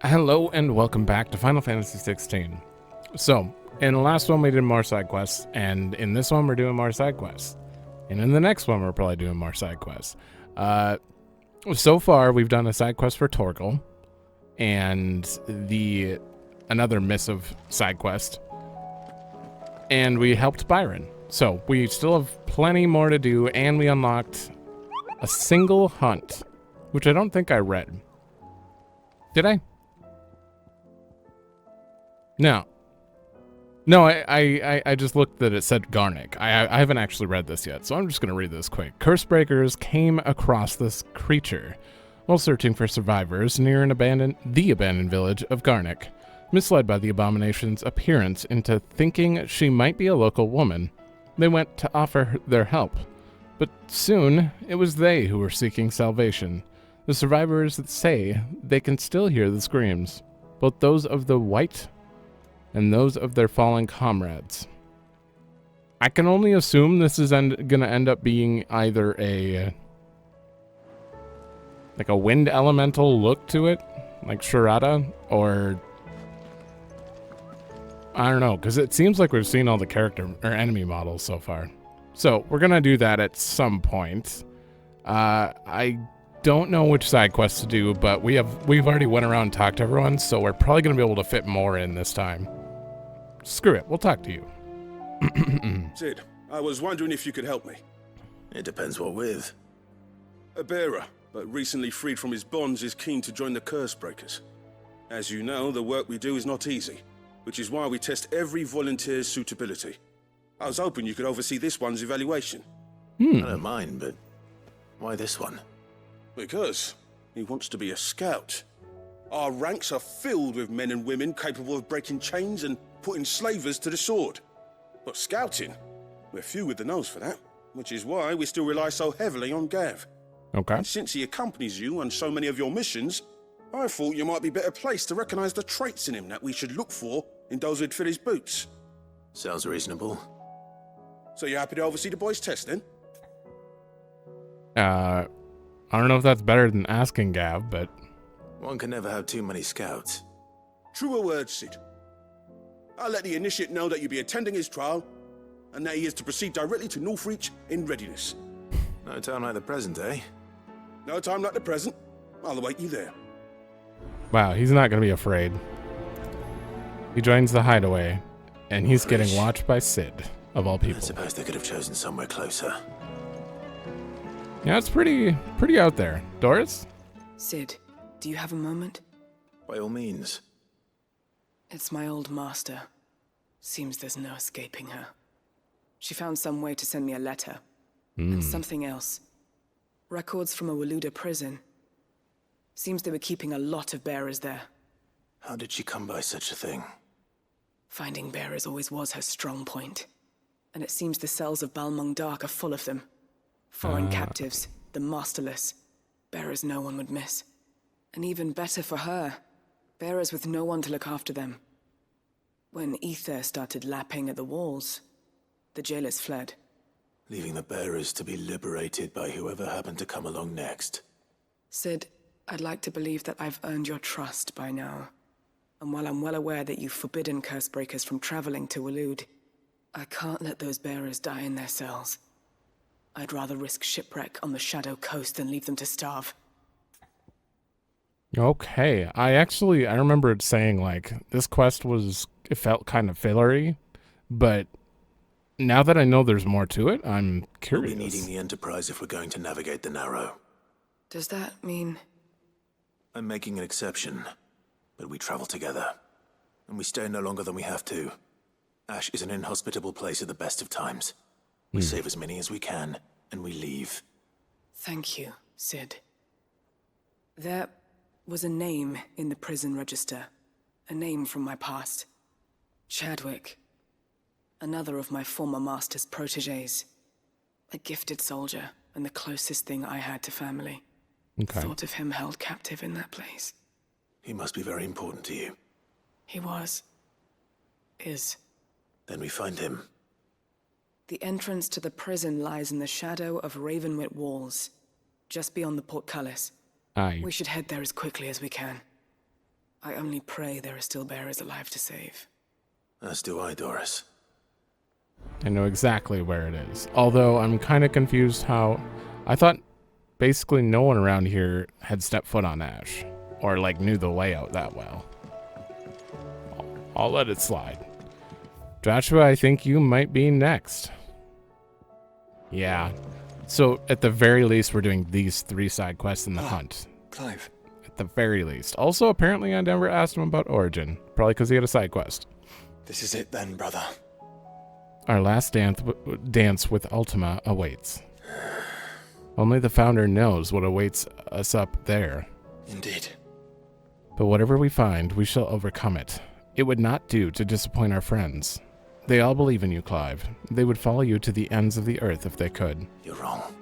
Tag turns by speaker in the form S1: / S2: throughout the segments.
S1: Hello and welcome back to Final Fantasy XVI. So, in the last one we did more side quests, and in this one we're doing more side quests. And in the next one we're probably doing more side quests. So far we've done a side quest for Torgal, and another missive side quest. And we helped Byron. So, we still have plenty more to do, and we unlocked a single hunt, which I don't think I read. Did I? No, I just looked that it said Garnick. I haven't actually read this yet, so I'm just going to read this quick. Cursebreakers came across this creature while searching for survivors near the abandoned village of Garnick. Misled by the abomination's appearance into thinking she might be a local woman, they went to offer their help. But soon, it was they who were seeking salvation. The survivors say they can still hear the screams, both those of the white and those of their fallen comrades. I can only assume this is going to end up being either a wind elemental look to it, like Sharada, or I don't know, because it seems like we've seen all the character or enemy models so far. So we're going to do that at some point. I don't know which side quests to do, but we've already went around and talked to everyone, so we're probably going to be able to fit more in this time. Screw it, we'll talk to you.
S2: Sid, I was wondering if you could help me.
S3: It depends what with.
S2: A bearer, but recently freed from his bonds, is keen to join the Cursebreakers. As you know, the work we do is not easy, which is why we test every volunteer's suitability. I was hoping you could oversee this one's evaluation.
S3: I don't mind, but why this one?
S2: Because he wants to be a scout. Our ranks are filled with men and women capable of breaking chains and putting slavers to the sword. But scouting, we're few with the nose for that, which is why we still rely so heavily on Gav.
S1: Okay.
S2: And since he accompanies you on so many of your missions, I thought you might be better placed to recognize the traits in him that we should look for in those who'd fill his boots.
S3: Sounds reasonable.
S2: So you're happy to oversee the boys' test, then?
S1: I don't know if that's better than asking Gav, but...
S3: One can never have too many scouts.
S2: Truer words, Sid. I'll let the initiate know that you'll be attending his trial, and that he is to proceed directly to Northreach in readiness.
S3: No time like the present, eh?
S2: No time like the present. I'll await you there.
S1: Wow, he's not going to be afraid. He joins the hideaway, and he's getting watched by Sid, of all people.
S3: I suppose they could have chosen somewhere closer.
S1: Yeah, it's pretty out there. Doris?
S4: Sid, do you have a moment?
S3: By all means.
S4: It's my old master. Seems there's no escaping her. She found some way to send me a letter. And something else. Records from a Waluda prison. Seems they were keeping a lot of bearers there.
S3: How did she come by such a thing?
S4: Finding bearers always was her strong point. And it seems the cells of Balmung Dark are full of them. Foreign captives, the masterless. Bearers no one would miss. And even better for her, bearers with no one to look after them. When ether started lapping at the walls, the jailers fled.
S3: Leaving the bearers to be liberated by whoever happened to come along next.
S4: Sid, I'd like to believe that I've earned your trust by now. And while I'm well aware that you've forbidden Cursebreakers from traveling to Waloed, I can't let those bearers die in their cells. I'd rather risk shipwreck on the Shadow Coast than leave them to starve.
S1: Okay, I remember it saying, like, this quest it felt kind of fillery, but now that I know there's more to it, I'm curious.
S3: We'll be needing the Enterprise if we're going to navigate the Narrow.
S4: Does that mean...
S3: I'm making an exception, but we travel together, and we stay no longer than we have to. Ash is an inhospitable place at the best of times. We save as many as we can, and we leave.
S4: Thank you, Sid. There was a name in the prison register. A name from my past. Chadwick. Another of my former master's protégés. A gifted soldier, and the closest thing I had to family.
S1: Okay.
S4: Thought of him held captive in that place.
S3: He must be very important to you.
S4: He was. Is.
S3: Then we find him.
S4: The entrance to the prison lies in the shadow of Ravenwit Walls, just beyond the portcullis.
S1: Aye.
S4: We should head there as quickly as we can. I only pray there are still bearers alive to save.
S3: As do I, Doris.
S1: I know exactly where it is. Although I'm kind of confused how... I thought basically no one around here had stepped foot on Ash. Or, like, knew the layout that well. I'll let it slide. Joshua, I think you might be next. Yeah. So, at the very least, we're doing these 3 side quests in the hunt.
S5: Clive.
S1: At the very least. Also, apparently I never asked him about Origin. Probably because he had a side quest.
S5: This is it then, brother.
S1: Our last dance with Ultima awaits. Only the Founder knows what awaits us up there.
S5: Indeed.
S1: But whatever we find, we shall overcome it. It would not do to disappoint our friends. They all believe in you, Clive. They would follow you to the ends of the earth if they could.
S3: You're wrong.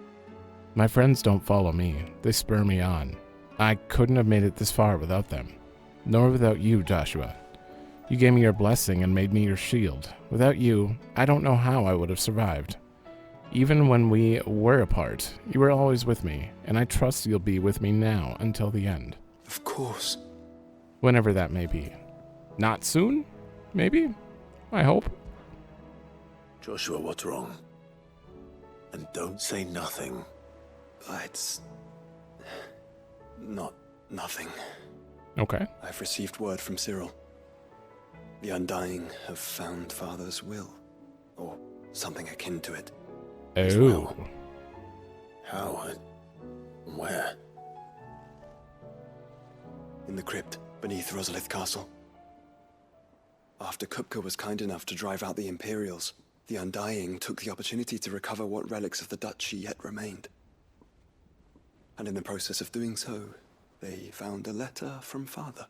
S1: My friends don't follow me. They spur me on. I couldn't have made it this far without them. Nor without you, Joshua. You gave me your blessing and made me your shield. Without you, I don't know how I would have survived. Even when we were apart, you were always with me, and I trust you'll be with me now until the end.
S5: Of course.
S1: Whenever that may be. Not soon? Maybe? I hope.
S3: Joshua, what's wrong? And don't say nothing.
S5: It's... not nothing.
S1: Okay.
S5: I've received word from Cyril. The Undying have found Father's will. Or something akin to it.
S1: Oh.
S3: Well. How and where?
S5: In the crypt beneath Rosalith Castle. After Kupka was kind enough to drive out the Imperials, the Undying took the opportunity to recover what relics of the duchy yet remained. And in the process of doing so, they found a letter from Father.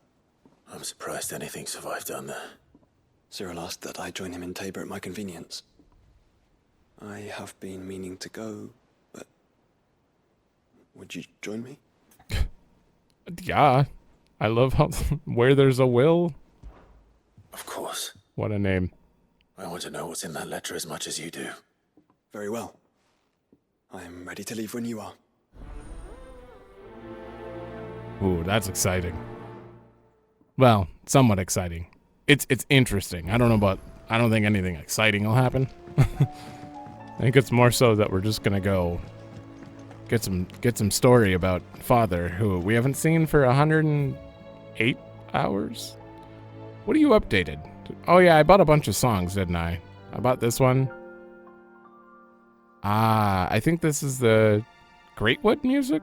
S3: I'm surprised anything survived down there.
S5: Cyril asked that I join him in Tabor at my convenience. I have been meaning to go, but... would you join me?
S1: Yeah. I love how... where there's a will.
S3: Of course.
S1: What a name.
S3: I want to know what's in that letter as much as you do.
S5: Very well. I am ready to leave when you are.
S1: Ooh, that's exciting. Well, somewhat exciting. It's interesting. I don't think anything exciting will happen. I think it's more so that we're just gonna go get some story about Father, who we haven't seen for 108 hours. What are you updated? Oh yeah, I bought a bunch of songs, didn't I? I bought this one. Ah, I think this is the Greatwood music.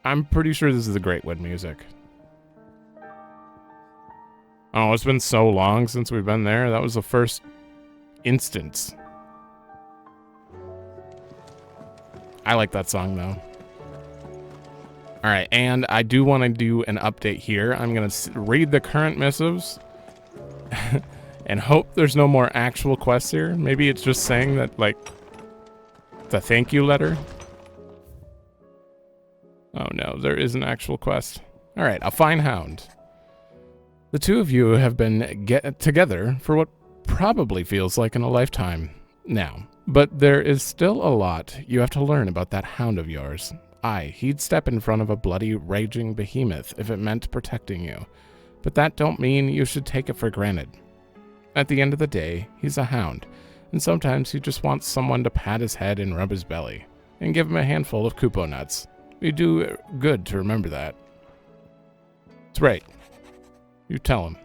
S1: I'm pretty sure this is the Greatwood music. Oh, it's been so long since we've been there. That was the first instance. I like that song, though. All right, and I do want to do an update here. I'm going to read the current missives and hope there's no more actual quests here. Maybe it's just saying that, like, the thank you letter. Oh, no, there is an actual quest. All right, a fine hound. The two of you have been together for what probably feels like in a lifetime now, but there is still a lot you have to learn about that hound of yours. Aye, he'd step in front of a bloody, raging behemoth if it meant protecting you, but that don't mean you should take it for granted. At the end of the day, he's a hound, and sometimes he just wants someone to pat his head and rub his belly, and give him a handful of Kupo nuts. You do good to remember that. That's right. You tell him.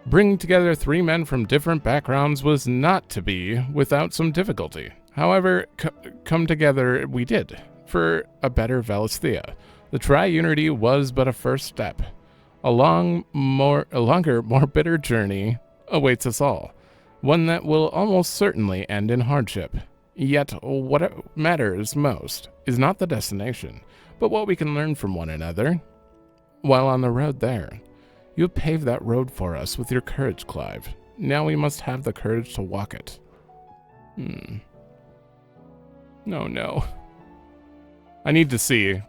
S1: Bringing together 3 men from different backgrounds was not to be without some difficulty. However, come together we did, for a better Valisthea. The tri-unity was but a first step. A longer, more bitter journey awaits us all, one that will almost certainly end in hardship. Yet, what matters most is not the destination, but what we can learn from one another. While on the road there, you have paved that road for us with your courage, Clive. Now we must have the courage to walk it. No. I need to see.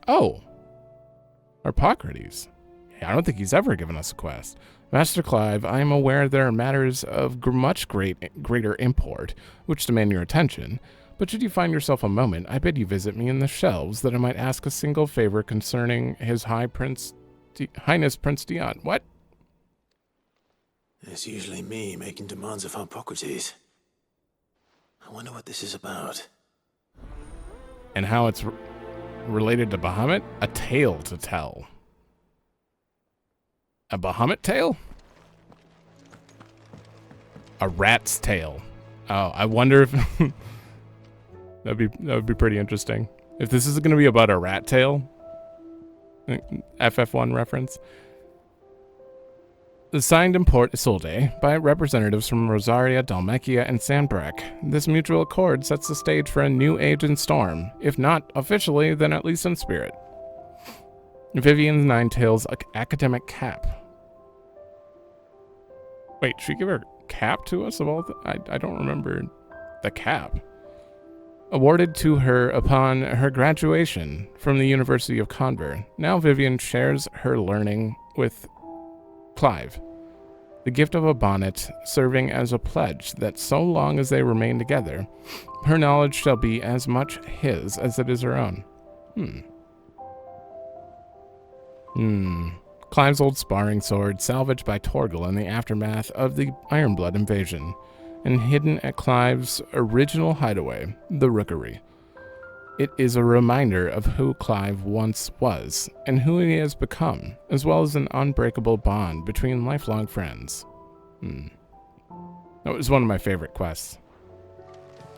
S1: Oh. Harpocrates. I don't think he's ever given us a quest. Master Clive, I am aware there are matters of greater import, which demand your attention, but should you find yourself a moment, I bid you visit me in the shelves that I might ask a single favor concerning His Highness Prince Dion. What?
S3: It's usually me making demands of Hippocrates. I wonder what this is about.
S1: And how it's related to Bahamut? A tale to tell. A Bahamut tale? A rat's tail. Oh, I wonder if that would be pretty interesting. If this is going to be about a rat tail, FF1 reference. Signed Import Isolde by representatives from Rosaria, Dalmekia, and Sandbreck. This mutual accord sets the stage for a new age in Storm, if not officially, then at least in spirit. Vivian's Nine Tails academic cap. Wait, should she give her cap to us of all I don't remember the cap. Awarded to her upon her graduation from the University of Conver. Now Vivian shares her learning with Clive. The gift of a bonnet serving as a pledge that so long as they remain together, her knowledge shall be as much his as it is her own. Clive's old sparring sword, salvaged by Torgal in the aftermath of the Ironblood invasion, and hidden at Clive's original hideaway, the Rookery. It is a reminder of who Clive once was, and who he has become, as well as an unbreakable bond between lifelong friends. That was one of my favorite quests.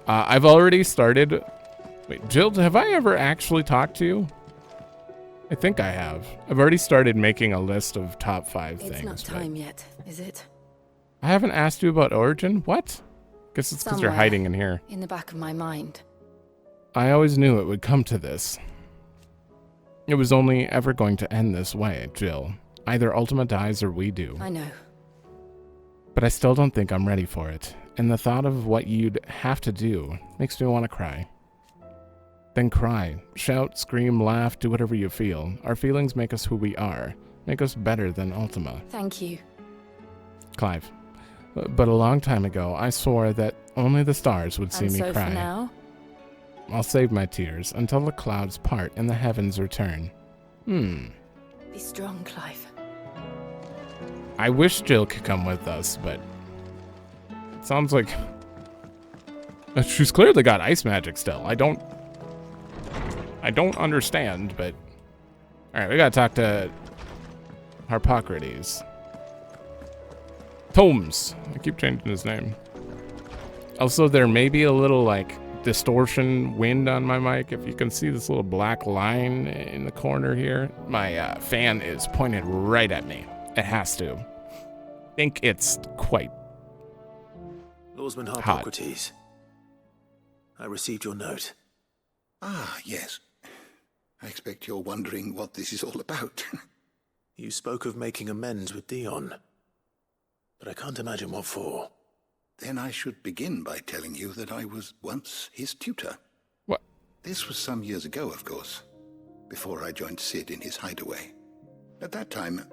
S1: I've already started... Wait, Jill, have I ever actually talked to you? I think I have. I've already started making a list of top 5 things.
S6: It's not time yet, is it?
S1: I haven't asked you about Origin? What? Guess it's because you're hiding in here.
S6: In the back of my mind.
S1: I always knew it would come to this. It was only ever going to end this way, Jill. Either Ultima dies or we do.
S6: I know.
S1: But I still don't think I'm ready for it. And the thought of what you'd have to do makes me want to cry. Then cry. Shout, scream, laugh, do whatever you feel. Our feelings make us who we are. Make us better than Ultima.
S6: Thank you.
S1: Clive. But a long time ago, I swore that only the stars would see me cry.
S6: For now?
S1: I'll save my tears until the clouds part and the heavens return.
S6: Be strong, Clive.
S1: I wish Jill could come with us, but it sounds like she's clearly got ice magic still. I don't understand, but all right, we gotta talk to Hippocrates. Tomes. I keep changing his name. Also, there may be a little like distortion wind on my mic. If you can see this little black line in the corner here, my fan is pointed right at me. It has to. I think it's quite
S3: Lawsman Hippocrates. I received your note.
S7: Ah, yes. I expect you're wondering what this is all about.
S3: You spoke of making amends with Dion, but I can't imagine what for.
S7: Then I should begin by telling you that I was once his tutor.
S1: What?
S7: This was some years ago, of course, before I joined Sid in his hideaway. At that time,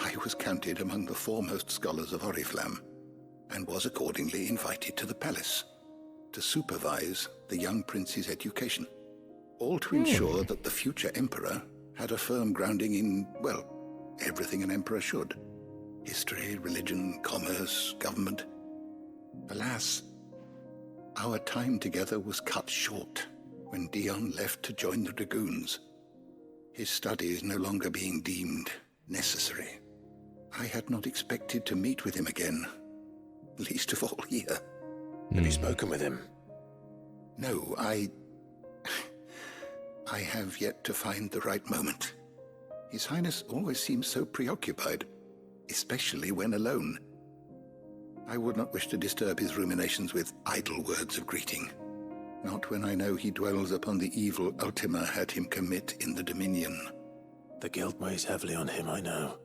S7: I was counted among the foremost scholars of Oriflamme, and was accordingly invited to the palace to supervise the young prince's education, all to ensure that the future emperor had a firm grounding in, well, everything an emperor should. History, religion, commerce, government. Alas, our time together was cut short when Dion left to join the Dragoons, his studies no longer being deemed necessary. I had not expected to meet with him again, least of all here.
S3: Have you spoken with him?
S7: No, I have yet to find the right moment. His Highness always seems so preoccupied, especially when alone. I would not wish to disturb his ruminations with idle words of greeting, not when I know he dwells upon the evil Ultima had him commit in the Dominion.
S3: The guilt weighs heavily on him, I know.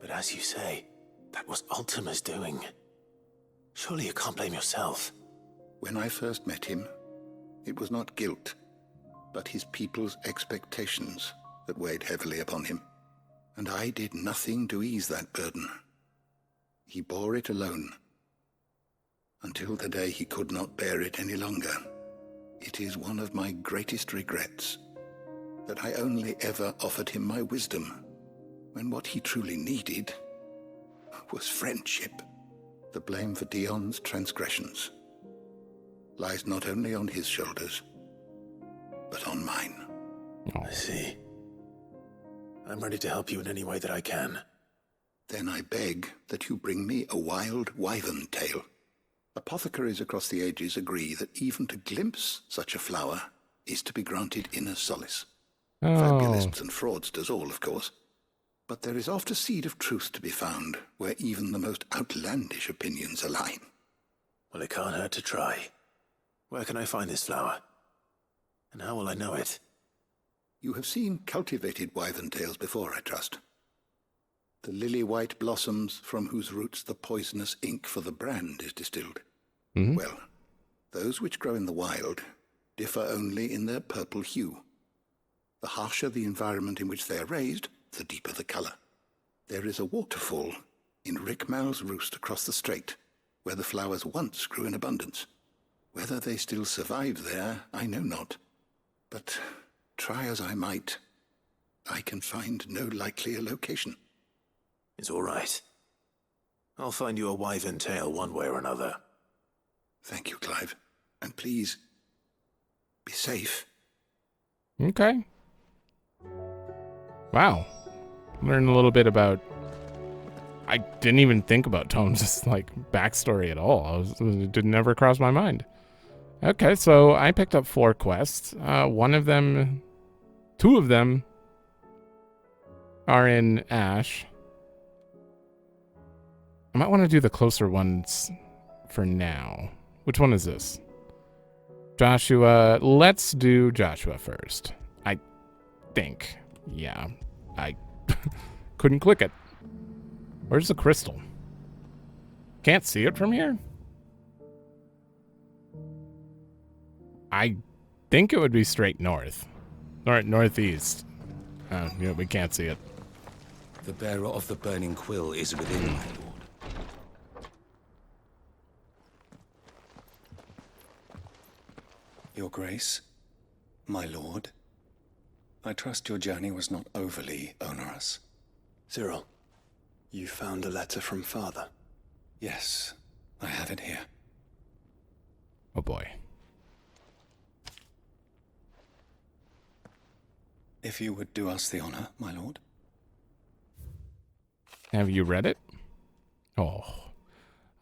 S3: But as you say, that was Ultima's doing. Surely you can't blame yourself.
S7: When I first met him, it was not guilt, but his people's expectations that weighed heavily upon him. and I did nothing to ease that burden. He bore it alone, until the day he could not bear it any longer. It is one of my greatest regrets that I only ever offered him my wisdom, when what he truly needed was friendship. The blame for Dion's transgressions lies not only on his shoulders, but on mine.
S3: I see. I'm ready to help you in any way that I can.
S7: Then I beg that you bring me a wild wyvern tail. Apothecaries across the ages agree that even to glimpse such a flower is to be granted inner solace. Fabulists and fraudsters all, of course. But there is oft a seed of truth to be found where even the most outlandish opinions align.
S3: Well, it can't hurt to try. Where can I find this flower? And how will I know it?
S7: You have seen cultivated wyvern tails before, I trust. The lily-white blossoms from whose roots the poisonous ink for the brand is distilled.
S1: Mm-hmm.
S7: Well, those which grow in the wild differ only in their purple hue. The harsher the environment in which they are raised, the deeper the color. There is a waterfall in Rickmal's Roost across the strait, where the flowers once grew in abundance. Whether they still survive there, I know not. But try as I might, I can find no likelier location.
S3: It's all right. I'll find you a wyvern tail one way or another.
S7: Thank you, Clive. And please, be safe.
S1: Okay. Wow. Learn a little bit about... I didn't even think about Tomes' like backstory at all. It did never cross my mind. Okay, so I picked up 4 quests. Two of them are in Ash. I might want to do the closer ones for now. Which one is this? Joshua. Let's do Joshua first. I think. Yeah. I couldn't click it. Where's the crystal? Can't see it from here? I think it would be straight north. Or northeast. Yeah, we can't see it.
S8: The bearer of the burning quill is within, my lord.
S5: Your Grace, my lord, I trust your journey was not overly onerous.
S3: Cyril,
S5: You found a letter from Father? Yes, I have it here.
S1: Oh boy.
S5: If you would do us the honor, my lord.
S1: Have you read it? Oh.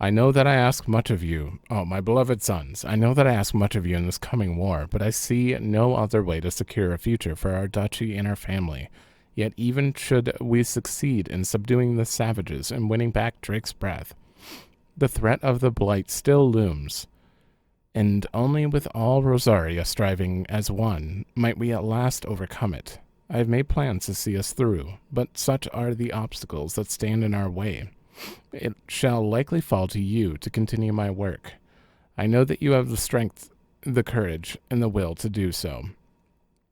S1: I know that I ask much of you. Oh, my beloved sons, I know that I ask much of you in this coming war, but I see no other way to secure a future for our duchy and our family. Yet even should we succeed in subduing the savages and winning back Drake's breath, the threat of the Blight still looms. And only with all Rosaria striving as one might we at last overcome it. I have made plans to see us through, but such are the obstacles that stand in our way. It shall likely fall to you to continue my work. I know that you have the strength, the courage, and the will to do so.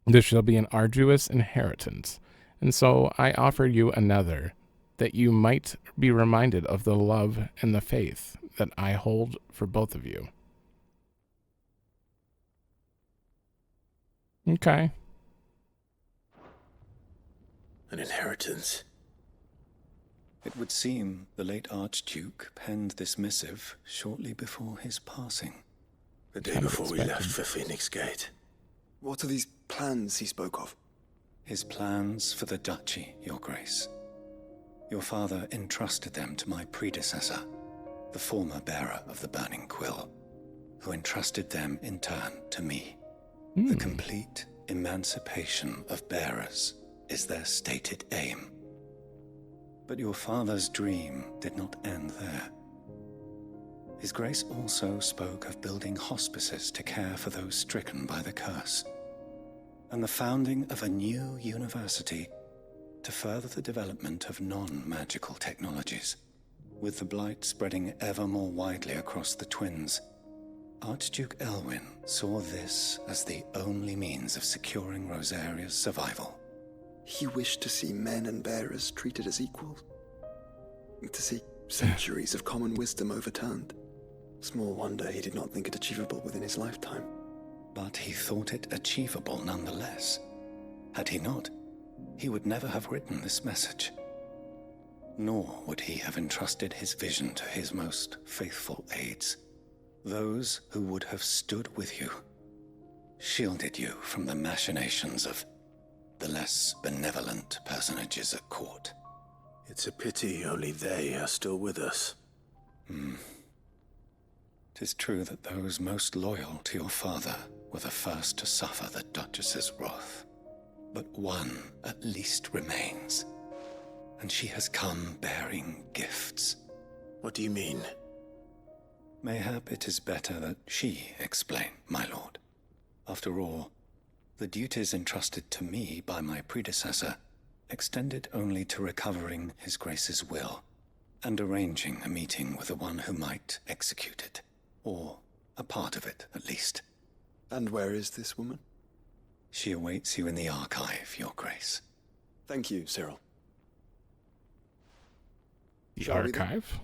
S1: This shall be an arduous inheritance, and so I offer you another, that you might be reminded of the love and the faith that I hold for both of you. Okay.
S3: an inheritance.
S5: It would seem the late Archduke penned this missive shortly before his passing.
S3: The day before we left for Phoenix Gate.
S5: What are these plans he spoke of? His plans for the duchy, Your Grace. Your father entrusted them to my predecessor, the former bearer of the Burning Quill, who entrusted them in turn to me. The complete emancipation of bearers is their stated aim. But your father's dream did not end there. His Grace also spoke of building hospices to care for those stricken by the curse, and the founding of a new university to further the development of non-magical technologies. With the blight spreading ever more widely across the Twins, Archduke Elwyn saw this as the only means of securing Rosaria's survival. He wished to see men and bearers treated as equals. To see centuries of common wisdom overturned. Small wonder he did not think it achievable within his lifetime.
S8: But he thought it achievable nonetheless. Had he not, he would never have written this message. Nor would he have entrusted his vision to his most faithful aides, those who would have stood with you, shielded you from the machinations of the less benevolent personages at court.
S3: It's a pity only they are still with us.
S8: 'Tis true that those most loyal to your father were the first to suffer the Duchess's wrath. But one at least remains, and she has come bearing gifts.
S3: What do you mean?
S8: Mayhap it is better that she explain, my lord. After all, the duties entrusted to me by my predecessor extended only to recovering His Grace's will and arranging a meeting with the one who might execute it, or a part of it at least.
S5: And where is this woman?
S8: She awaits you in the archive, Your Grace.
S5: Thank you, Cyril.
S1: The
S5: Shall we then?
S1: archive?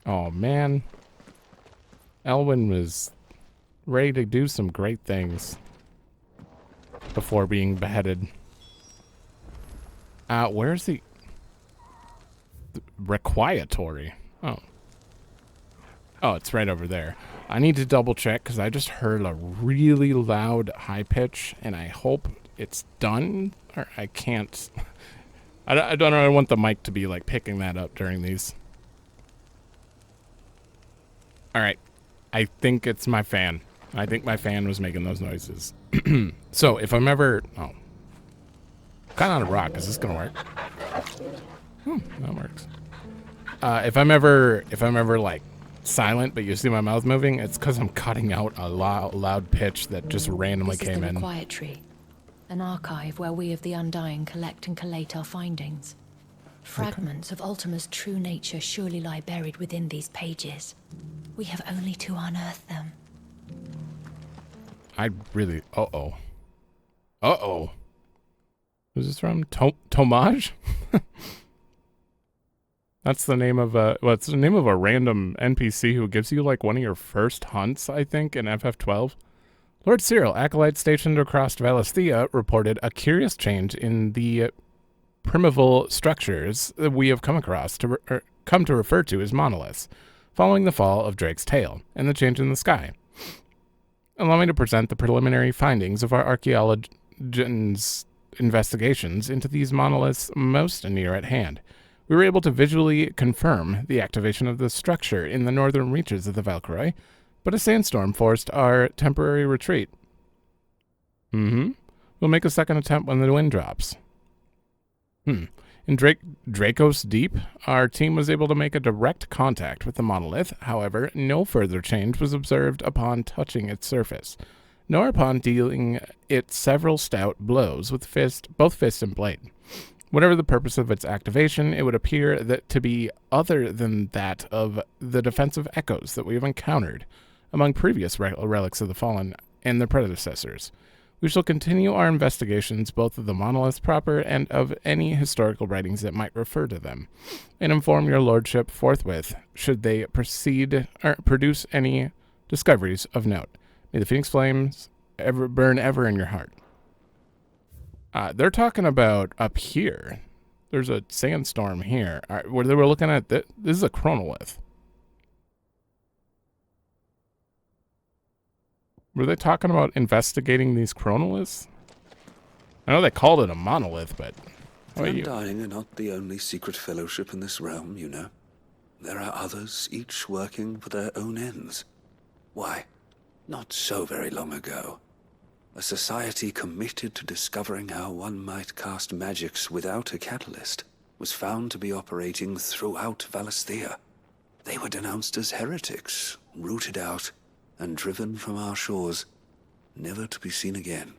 S1: Oh, man. Elwyn was ready to do some great things before being beheaded. Where's the requiatory? Oh, it's right over there. I need to double check because I just heard a really loud high pitch, and I hope it's done. Or I can't. I don't know. I want the mic to be like picking that up during these. All right. I think it's my fan. I think my fan was making those noises. So if I'm ever... Oh. Kind of on a rock. Is this going to work? That works. If I'm ever like silent, but you see my mouth moving, it's because I'm cutting out a loud pitch that just randomly came in.
S6: This is the requiatory, an archive where we of the Undying collect and collate our findings. Fragments of Ultima's true nature surely lie buried within these pages. We have only to unearth them.
S1: I really... Uh-oh. Uh-oh. Who's this from? Tomage? That's the name of a... Well, it's the name of a random NPC who gives you, like, one of your first hunts, I think, in FF12. Lord Cyril, acolyte stationed across Valisthea, reported a curious change in the primeval structures that we have come across come to refer to as monoliths, following the fall of Drake's tail and the change in the sky. Allow me to present the preliminary findings of our archaeologians' investigations into these monoliths most near at hand. We were able to visually confirm the activation of the structure in the northern reaches of the Valkyrie, but a sandstorm forced our temporary retreat. We'll make a second attempt when the wind drops. In Dracos Deep, our team was able to make a direct contact with the monolith. However, no further change was observed upon touching its surface, nor upon dealing it several stout blows with both fist and blade. Whatever the purpose of its activation, it would appear that to be other than that of the defensive echoes that we have encountered among previous relics of the Fallen and their predecessors. We shall continue our investigations both of the monoliths proper and of any historical writings that might refer to them, and inform your lordship forthwith should they produce any discoveries of note. May the Phoenix Flames burn ever in your heart. They're talking about up here. There's a sandstorm here. Where they were looking at this is a chronolith. Were they talking about investigating these chronoliths? I know they called it a monolith, but...
S9: The Undying are not the only secret fellowship in this realm, you know. There are others, each working for their own ends. Why, not so very long ago, a society committed to discovering how one might cast magics without a catalyst was found to be operating throughout Valisthea. They were denounced as heretics, rooted out, and driven from our shores, never to be seen again.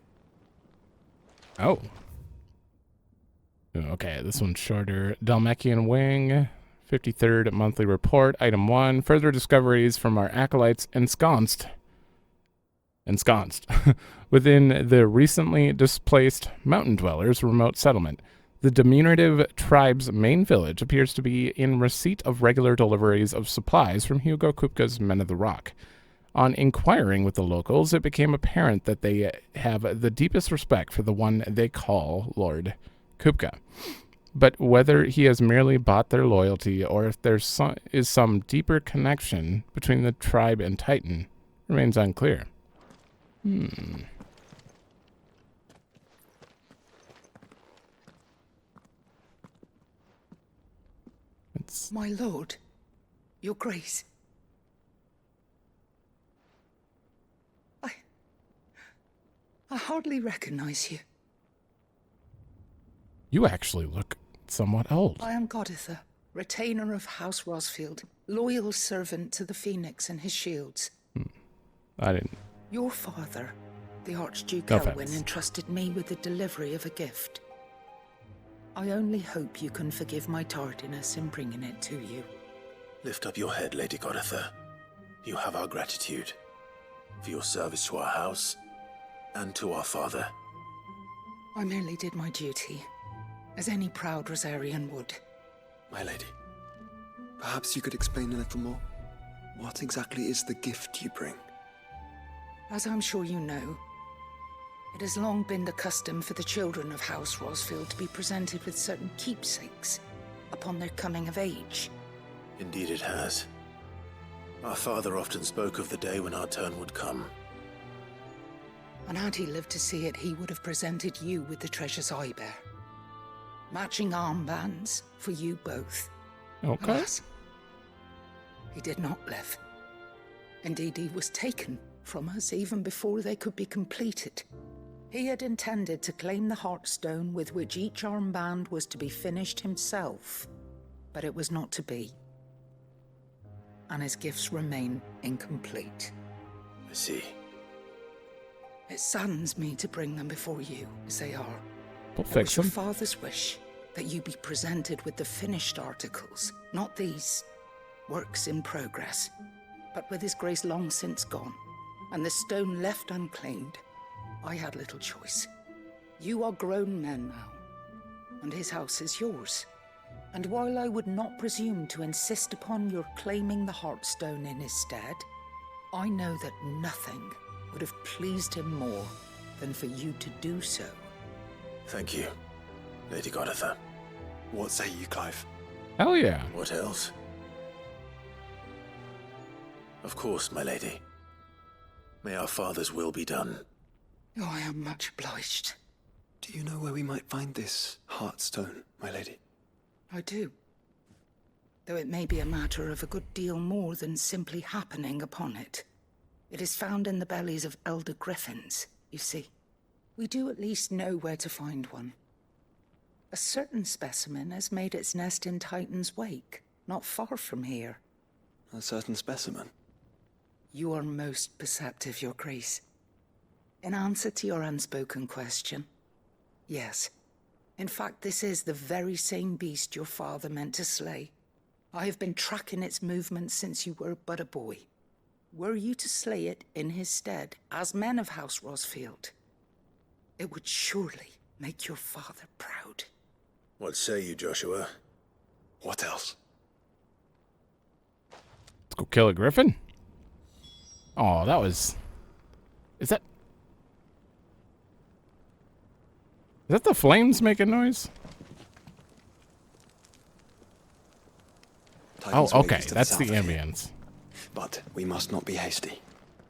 S1: Oh. Okay, this one's shorter. Dalmekian Wing, 53rd monthly report, item 1. Further discoveries from our acolytes ensconced ensconced within the recently displaced mountain dwellers' remote settlement. The diminutive tribe's main village appears to be in receipt of regular deliveries of supplies from Hugo Kupka's Men of the Rock. On inquiring with the locals, it became apparent that they have the deepest respect for the one they call Lord Kupka. But whether he has merely bought their loyalty or if there is some deeper connection between the tribe and Titan remains unclear.
S10: My lord, your grace. I hardly recognize you.
S1: You actually look somewhat old.
S10: I am Goditha, retainer of House Rosfield, loyal servant to the Phoenix and his shields.
S1: I didn't.
S10: Your father, the Archduke
S1: No
S10: Elwyn,
S1: offense.
S10: entrusted me with the delivery of a gift. I only hope you can forgive my tardiness in bringing it to you.
S3: Lift up your head, Lady Goditha. You have our gratitude for your service to our house and to our father.
S10: I merely did my duty, as any proud Rosarian would.
S5: My lady, perhaps you could explain a little more? What exactly is the gift you bring?
S10: As I'm sure you know, it has long been the custom for the children of House Rosfield to be presented with certain keepsakes upon their coming of age.
S3: Indeed it has. Our father often spoke of the day when our turn would come.
S10: And had he lived to see it, he would have presented you with the treasures I bear. Matching armbands for you both.
S1: Okay.
S10: Alas, he did not live. Indeed, he was taken from us even before they could be completed. He had intended to claim the Heartstone with which each armband was to be finished himself, but it was not to be. And his gifts remain incomplete.
S3: I see.
S10: It saddens me to bring them before you, as they are.
S1: We'll
S10: It
S1: fix
S10: was your
S1: them.
S10: father's wish that you be presented with the finished articles, not these works in progress. But with his grace long since gone, and the stone left unclaimed, I had little choice. You are grown men now, and his house is yours. And while I would not presume to insist upon your claiming the Heartstone in his stead, I know that nothing would have pleased him more than for you to do so.
S3: Thank you, Lady Goditha.
S5: What say you, Clive?
S1: Hell yeah.
S3: What else? Of course, my lady. May our father's will be done.
S10: Oh, I am much obliged.
S5: Do you know where we might find this Heartstone, my lady?
S10: I do. Though it may be a matter of a good deal more than simply happening upon it. It is found in the bellies of elder griffins, you see. We do at least know where to find one. A certain specimen has made its nest in Titan's Wake, not far from here.
S5: A certain specimen?
S10: You are most perceptive, Your Grace. In answer to your unspoken question, yes. In fact, this is the very same beast your father meant to slay. I have been tracking its movements since you were but a boy. Were you to slay it in his stead, as men of House Rosfield, it would surely make your father proud.
S3: What say you, Joshua?
S5: What else?
S1: Let's go kill a griffin. Oh, that was... Is that the flames making noise?
S5: Titan's
S1: Oh,
S5: Wake
S1: okay.
S5: is to
S1: That's
S5: south
S1: the
S5: of here.
S1: ambience.
S5: But we must not be hasty.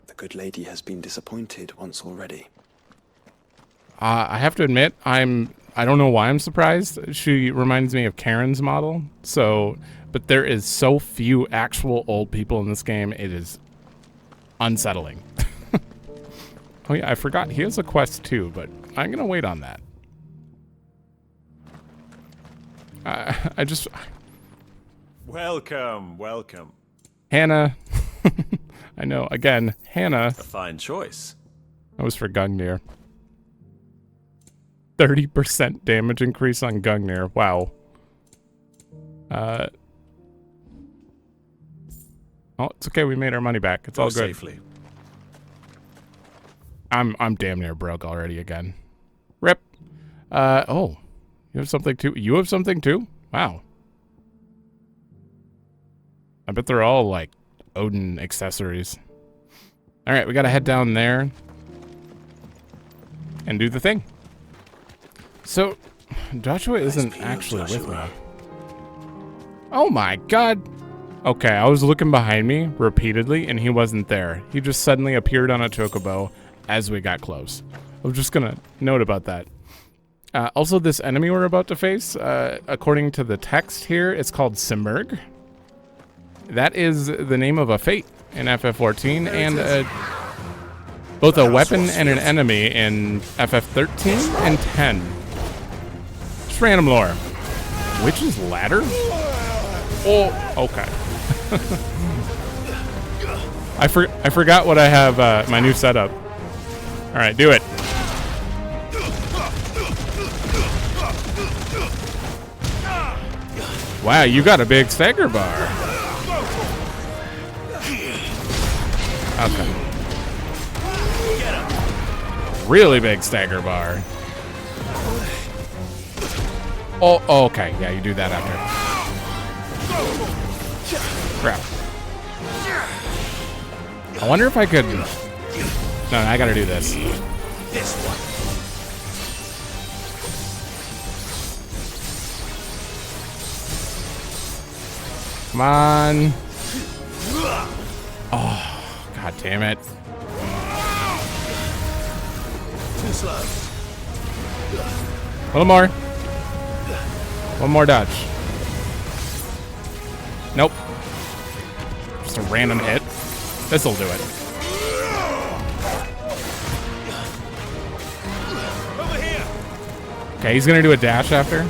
S5: The good lady has been disappointed once already.
S1: I have to admit, I don't know why I'm surprised. She reminds me of Karen's model. But there is so few actual old people in this game. It is unsettling. Oh yeah, I forgot. He has a quest too, but I'm gonna wait on that. I just...
S11: Welcome, welcome.
S1: Hannah. I know. Again, Hannah.
S11: A fine choice.
S1: That was for Gungnir. 30% damage increase on Gungnir. Wow. Oh, it's okay. We made our money back. It's all good.
S11: Safely.
S1: I'm damn near broke already again. Rip. Oh, you have something too. You have something too? Wow. I bet they're all like Odin accessories. All right, we gotta head down there and do the thing. So, Joshua isn't actually with me. Oh my god. Okay, I was looking behind me repeatedly and he wasn't there. He just suddenly appeared on a chocobo as we got close. I was just gonna note about that. Also, this enemy we're about to face, according to the text here, it's called Simurg. That is the name of a fate in FF14 and both a weapon and an enemy in FF13 and 10. Just random lore. Witch's Ladder? Oh, okay. I forgot what I have, my new setup. All right, do it. Wow, you got a big stagger bar. Okay. Really big stagger bar. Oh, okay. Yeah, you do that after. Crap. I wonder if I could... No, I gotta do this. Come on. Oh, god damn it. A little more. One more dodge. Nope. Just a random hit. This'll do it. Okay, he's gonna do a dash after.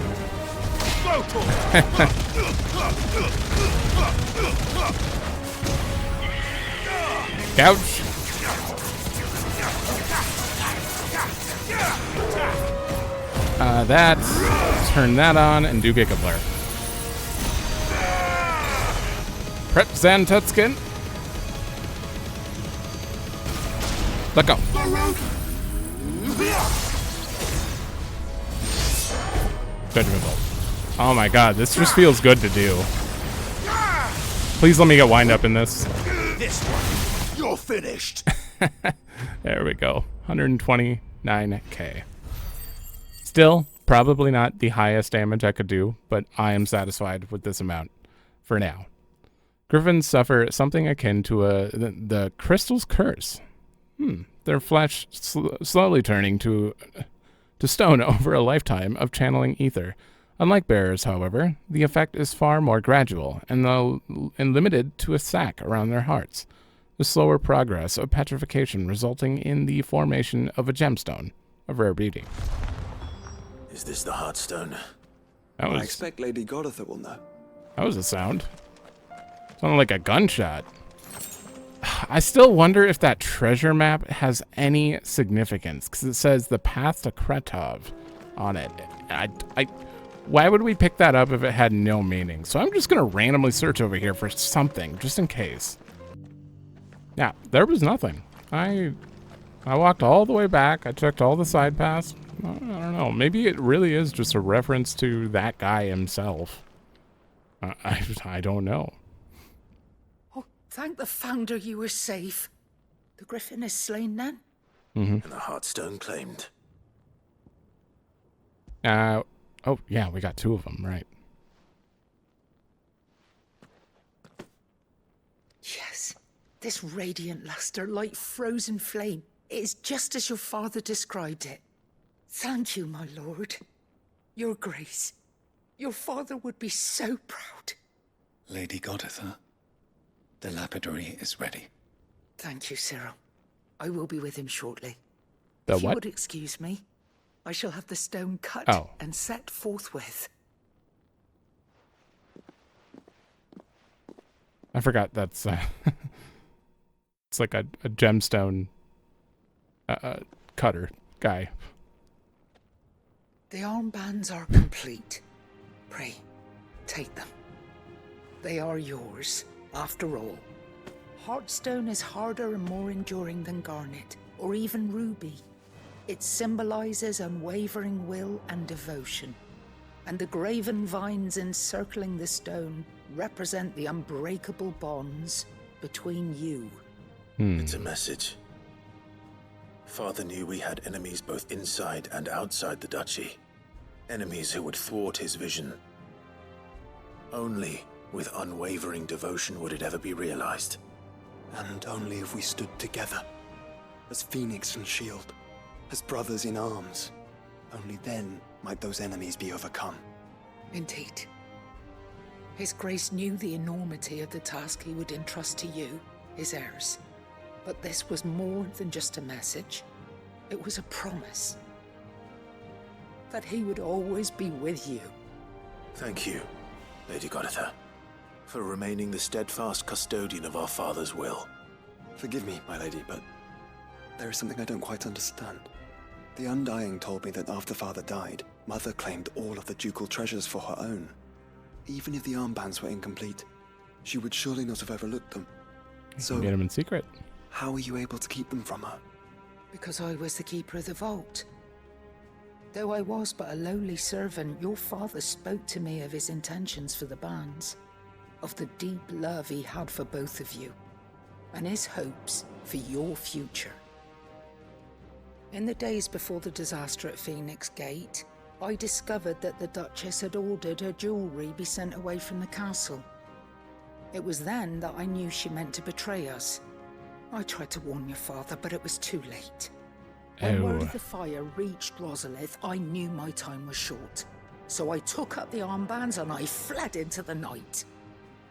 S1: Couch. Turn that on and do Giga Blur. Prep Zantutskin. Let go. Judgment Bolt. Oh my god, this just feels good to do. Please let me get wind up in this.
S3: This one, you're finished.
S1: There we go. 129k. Still, probably not the highest damage I could do, but I am satisfied with this amount for now. Griffins suffer something akin to the crystal's curse. Their flesh slowly turning to stone over a lifetime of channeling ether. Unlike bearers, however, the effect is far more gradual and limited to a sac around their hearts. The slower progress of petrification resulting in the formation of a gemstone of rare beauty.
S3: Is this the Heartstone?
S5: I expect Lady Godatha will know.
S1: That was a sound. Sounded like a gunshot. I still wonder if that treasure map has any significance, because it says the path to Kretov on it. Why would we pick that up if it had no meaning? So I'm just going to randomly search over here for something, just in case. Yeah, there was nothing. I walked all the way back. I checked all the side paths. I don't know. Maybe it really is just a reference to that guy himself. I don't know.
S10: Oh, thank the Founder you were safe. The Griffin is slain then?
S3: And the Heartstone claimed.
S1: Oh, yeah, we got two of them, right.
S10: Yes. This radiant luster, like frozen flame. It is just as your father described it. Thank you, my lord. Your grace. Your father would be so proud.
S8: Lady Godatha, the lapidary is ready.
S10: Thank you, Cyril. I will be with him shortly.
S1: The
S10: if you
S1: what?
S10: would excuse me, I shall have the stone cut and set forthwith.
S1: I forgot that's it's like a gemstone cutter guy.
S10: The armbands are complete. Pray, take them. They are yours, after all. Heartstone is harder and more enduring than garnet, or even ruby. It symbolizes unwavering will and devotion. And the graven vines encircling the stone represent the unbreakable bonds between you.
S3: It's a message. Father knew we had enemies both inside and outside the duchy. Enemies who would thwart his vision. Only with unwavering devotion would it ever be realized.
S5: And only if we stood together, as Phoenix and Shield, as brothers in arms. Only then might those enemies be overcome.
S10: Indeed. His Grace knew the enormity of the task he would entrust to you, his heirs. But this was more than just a message. It was a promise. That he would always be with you.
S3: Thank you, Lady Goditha, for remaining the steadfast custodian of our father's will.
S5: Forgive me, my lady, but there is something I don't quite understand. The Undying told me that after Father died, Mother claimed all of the ducal treasures for her own. Even if the armbands were incomplete, she would surely not have overlooked them. So,
S1: get them in secret.
S5: How were you able to keep them from her?
S10: Because I was the keeper of the vault. Though I was but a lowly servant, your father spoke to me of his intentions for the bands, of the deep love he had for both of you, and his hopes for your future. In the days before the disaster at Phoenix Gate, I discovered that the Duchess had ordered her jewelry be sent away from the castle. It was then that I knew she meant to betray us. I tried to warn your father, but it was too late. When word of the fire reached Rosalith, I knew my time was short. So I took up the armbands and I fled into the night.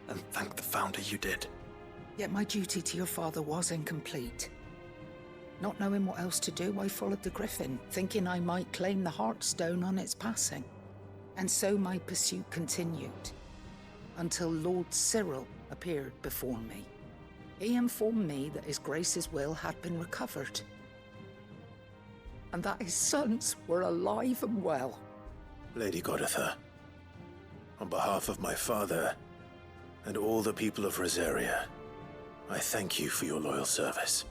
S5: And thank the Founder you did.
S10: Yet my duty to your father was incomplete. Not knowing what else to do, I followed the Griffin, thinking I might claim the Heartstone on its passing. And so my pursuit continued, until Lord Cyril appeared before me. He informed me that His Grace's will had been recovered, and that his sons were alive and well.
S3: Lady Goditha, on behalf of my father and all the people of Rosaria, I thank you for your loyal service.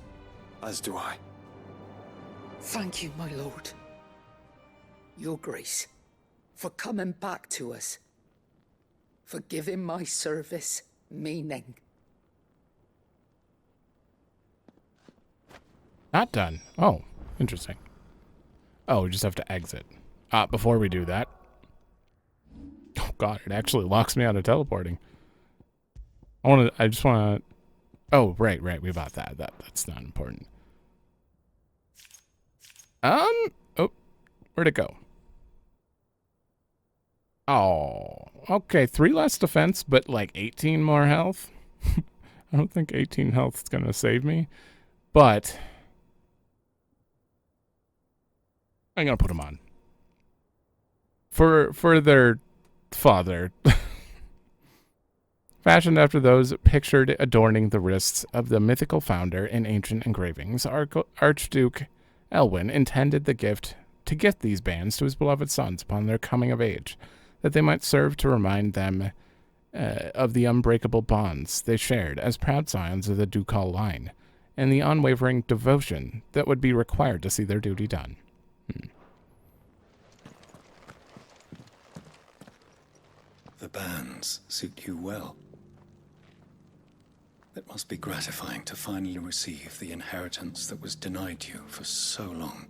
S5: As do I.
S10: Thank you, my lord. Your Grace, for coming back to us. For giving my service meaning.
S1: Not done. Oh, interesting. Oh, we just have to exit. Before we do that. Oh god, it actually locks me out of teleporting. I just wanna Oh, right, we bought that. That's not important. Oh, where'd it go? Oh, okay, 3 less defense, but like 18 more health. I don't think 18 health is gonna save me, but I'm gonna put them on for their father. Fashioned after those pictured adorning the wrists of the mythical founder in ancient engravings, Archduke Elwyn intended the gift to gift these bands to his beloved sons upon their coming of age, that they might serve to remind them of the unbreakable bonds they shared as proud scions of the ducal line, and the unwavering devotion that would be required to see their duty done.
S8: The bands suit you well. It must be gratifying to finally receive the inheritance that was denied you for so long.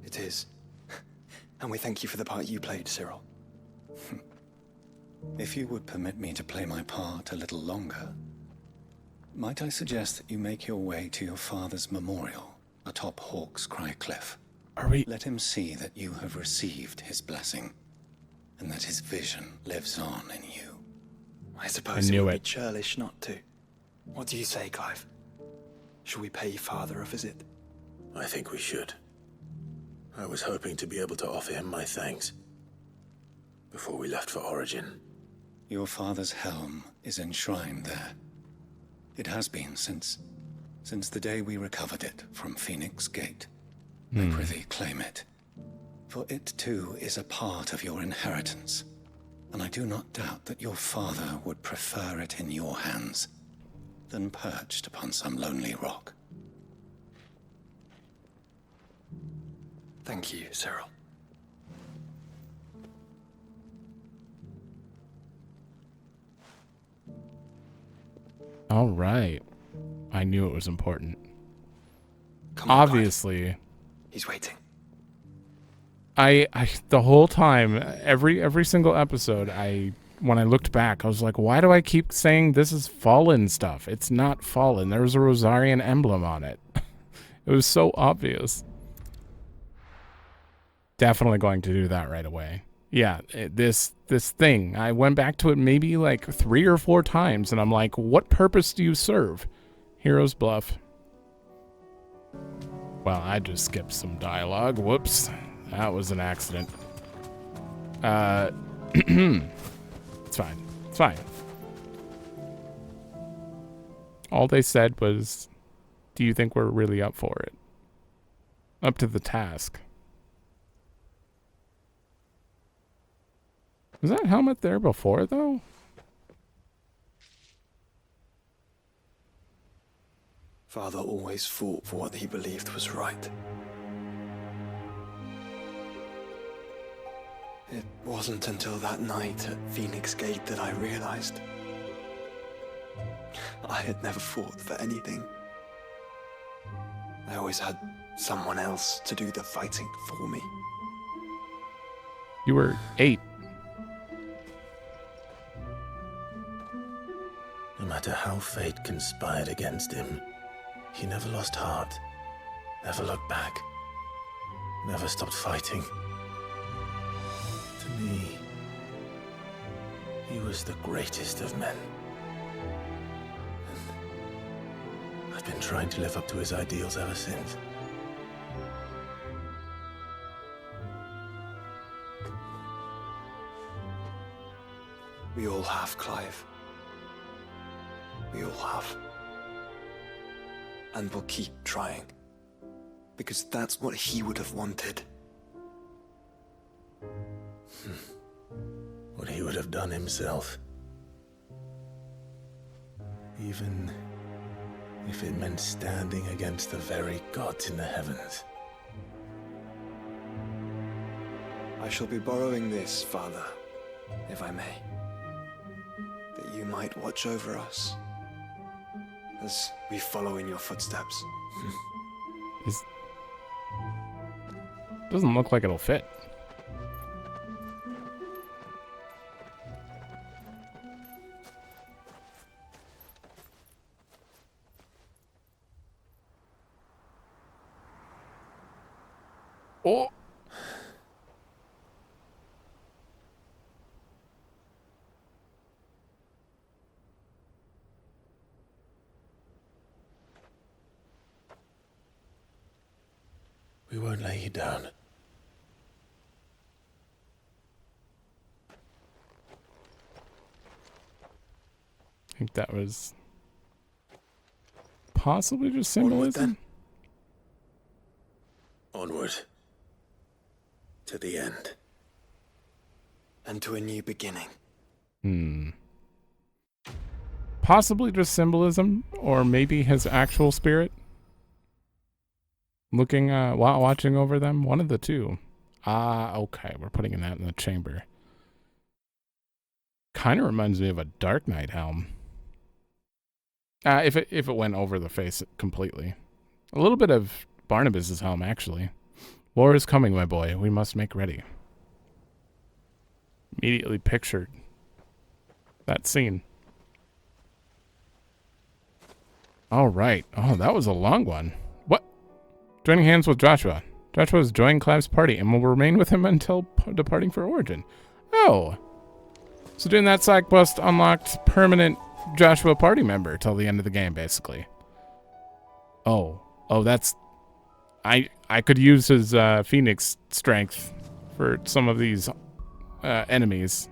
S5: It is. And we thank you for the part you played, Cyril.
S8: If you would permit me to play my part a little longer, might I suggest that you make your way to your father's memorial atop Hawk's Cry Cliff? Let him see that you have received his blessing, and that his vision lives on in you.
S5: I suppose it would be churlish not to. What do you say, Clive? Shall we pay Father a visit?
S3: I think we should. I was hoping to be able to offer him my thanks before we left for Origin.
S8: Your father's helm is enshrined there. It has been since the day we recovered it from Phoenix Gate. I prithee claim it. For it too is a part of your inheritance, and I do not doubt that your father would prefer it in your hands than perched upon some lonely rock.
S5: Thank you, Cyril.
S1: All right. I knew it was important.
S5: Come on,
S1: Obviously.
S5: Clive. He's waiting.
S1: I the whole time, every single episode, when I looked back, I was like, why do I keep saying this is Fallen stuff? It's not Fallen. There was a Rosarian emblem on it. It was so obvious. Definitely going to do that right away. Yeah, this thing, I went back to it maybe like 3 or 4 times, and I'm like, what purpose do you serve? Hero's Bluff. Well, I just skipped some dialogue. Whoops. That was an accident. It's fine. It's fine. All they said was, do you think we're really up for it? Up to the task. Was that helmet there before, though?
S5: Father always fought for what he believed was right. It wasn't until that night at Phoenix Gate that I realized I had never fought for anything. I always had someone else to do the fighting for me.
S1: You were 8.
S3: No matter how fate conspired against him, he never lost heart, never looked back, never stopped fighting. To me, he was the greatest of men. And I've been trying to live up to his ideals ever since.
S5: We all have, Clive. We all have. And we'll keep trying. Because that's what he would have wanted.
S3: What he would have done himself. Even if it meant standing against the very gods in the heavens.
S5: I shall be borrowing this, Father, if I may. That you might watch over us as we follow in your footsteps.
S1: Doesn't look like it'll fit. Oh.
S3: We won't lay you down.
S1: I think that was possibly just symbolism.
S3: Onward. To the end.
S5: And to a new beginning.
S1: Possibly just symbolism, or maybe his actual spirit. Looking, watching over them. One of the two. Okay. We're putting that in the chamber. Kind of reminds me of a Dark Knight helm. If it went over the face completely. A little bit of Barnabas's helm, actually. War is coming, my boy. We must make ready. Immediately pictured that scene. All right. Oh, that was a long one. What? Joining hands with Joshua. Joshua has joined Clive's party and will remain with him until departing for Origin. Oh. So doing that side quest unlocked permanent Joshua party member till the end of the game, basically. Oh, that's... I could use his Phoenix strength for some of these enemies.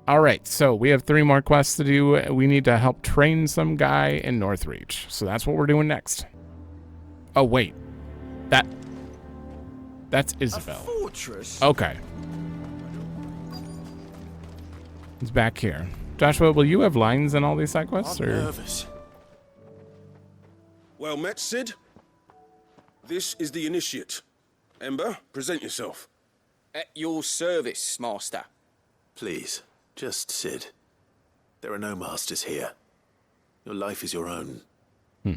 S1: All right, so we have 3 more quests to do. We need to help train some guy in Northreach. So that's what we're doing next. Oh, wait. That's Isabel.
S12: A fortress?
S1: Okay. He's back here. Joshua, will you have lines in all these side quests?
S2: I'm nervous. Well met, Sid. This is the Initiate, Ember, present yourself.
S12: At your service, Master.
S3: Please, just Sid. There are no masters here. Your life is your own.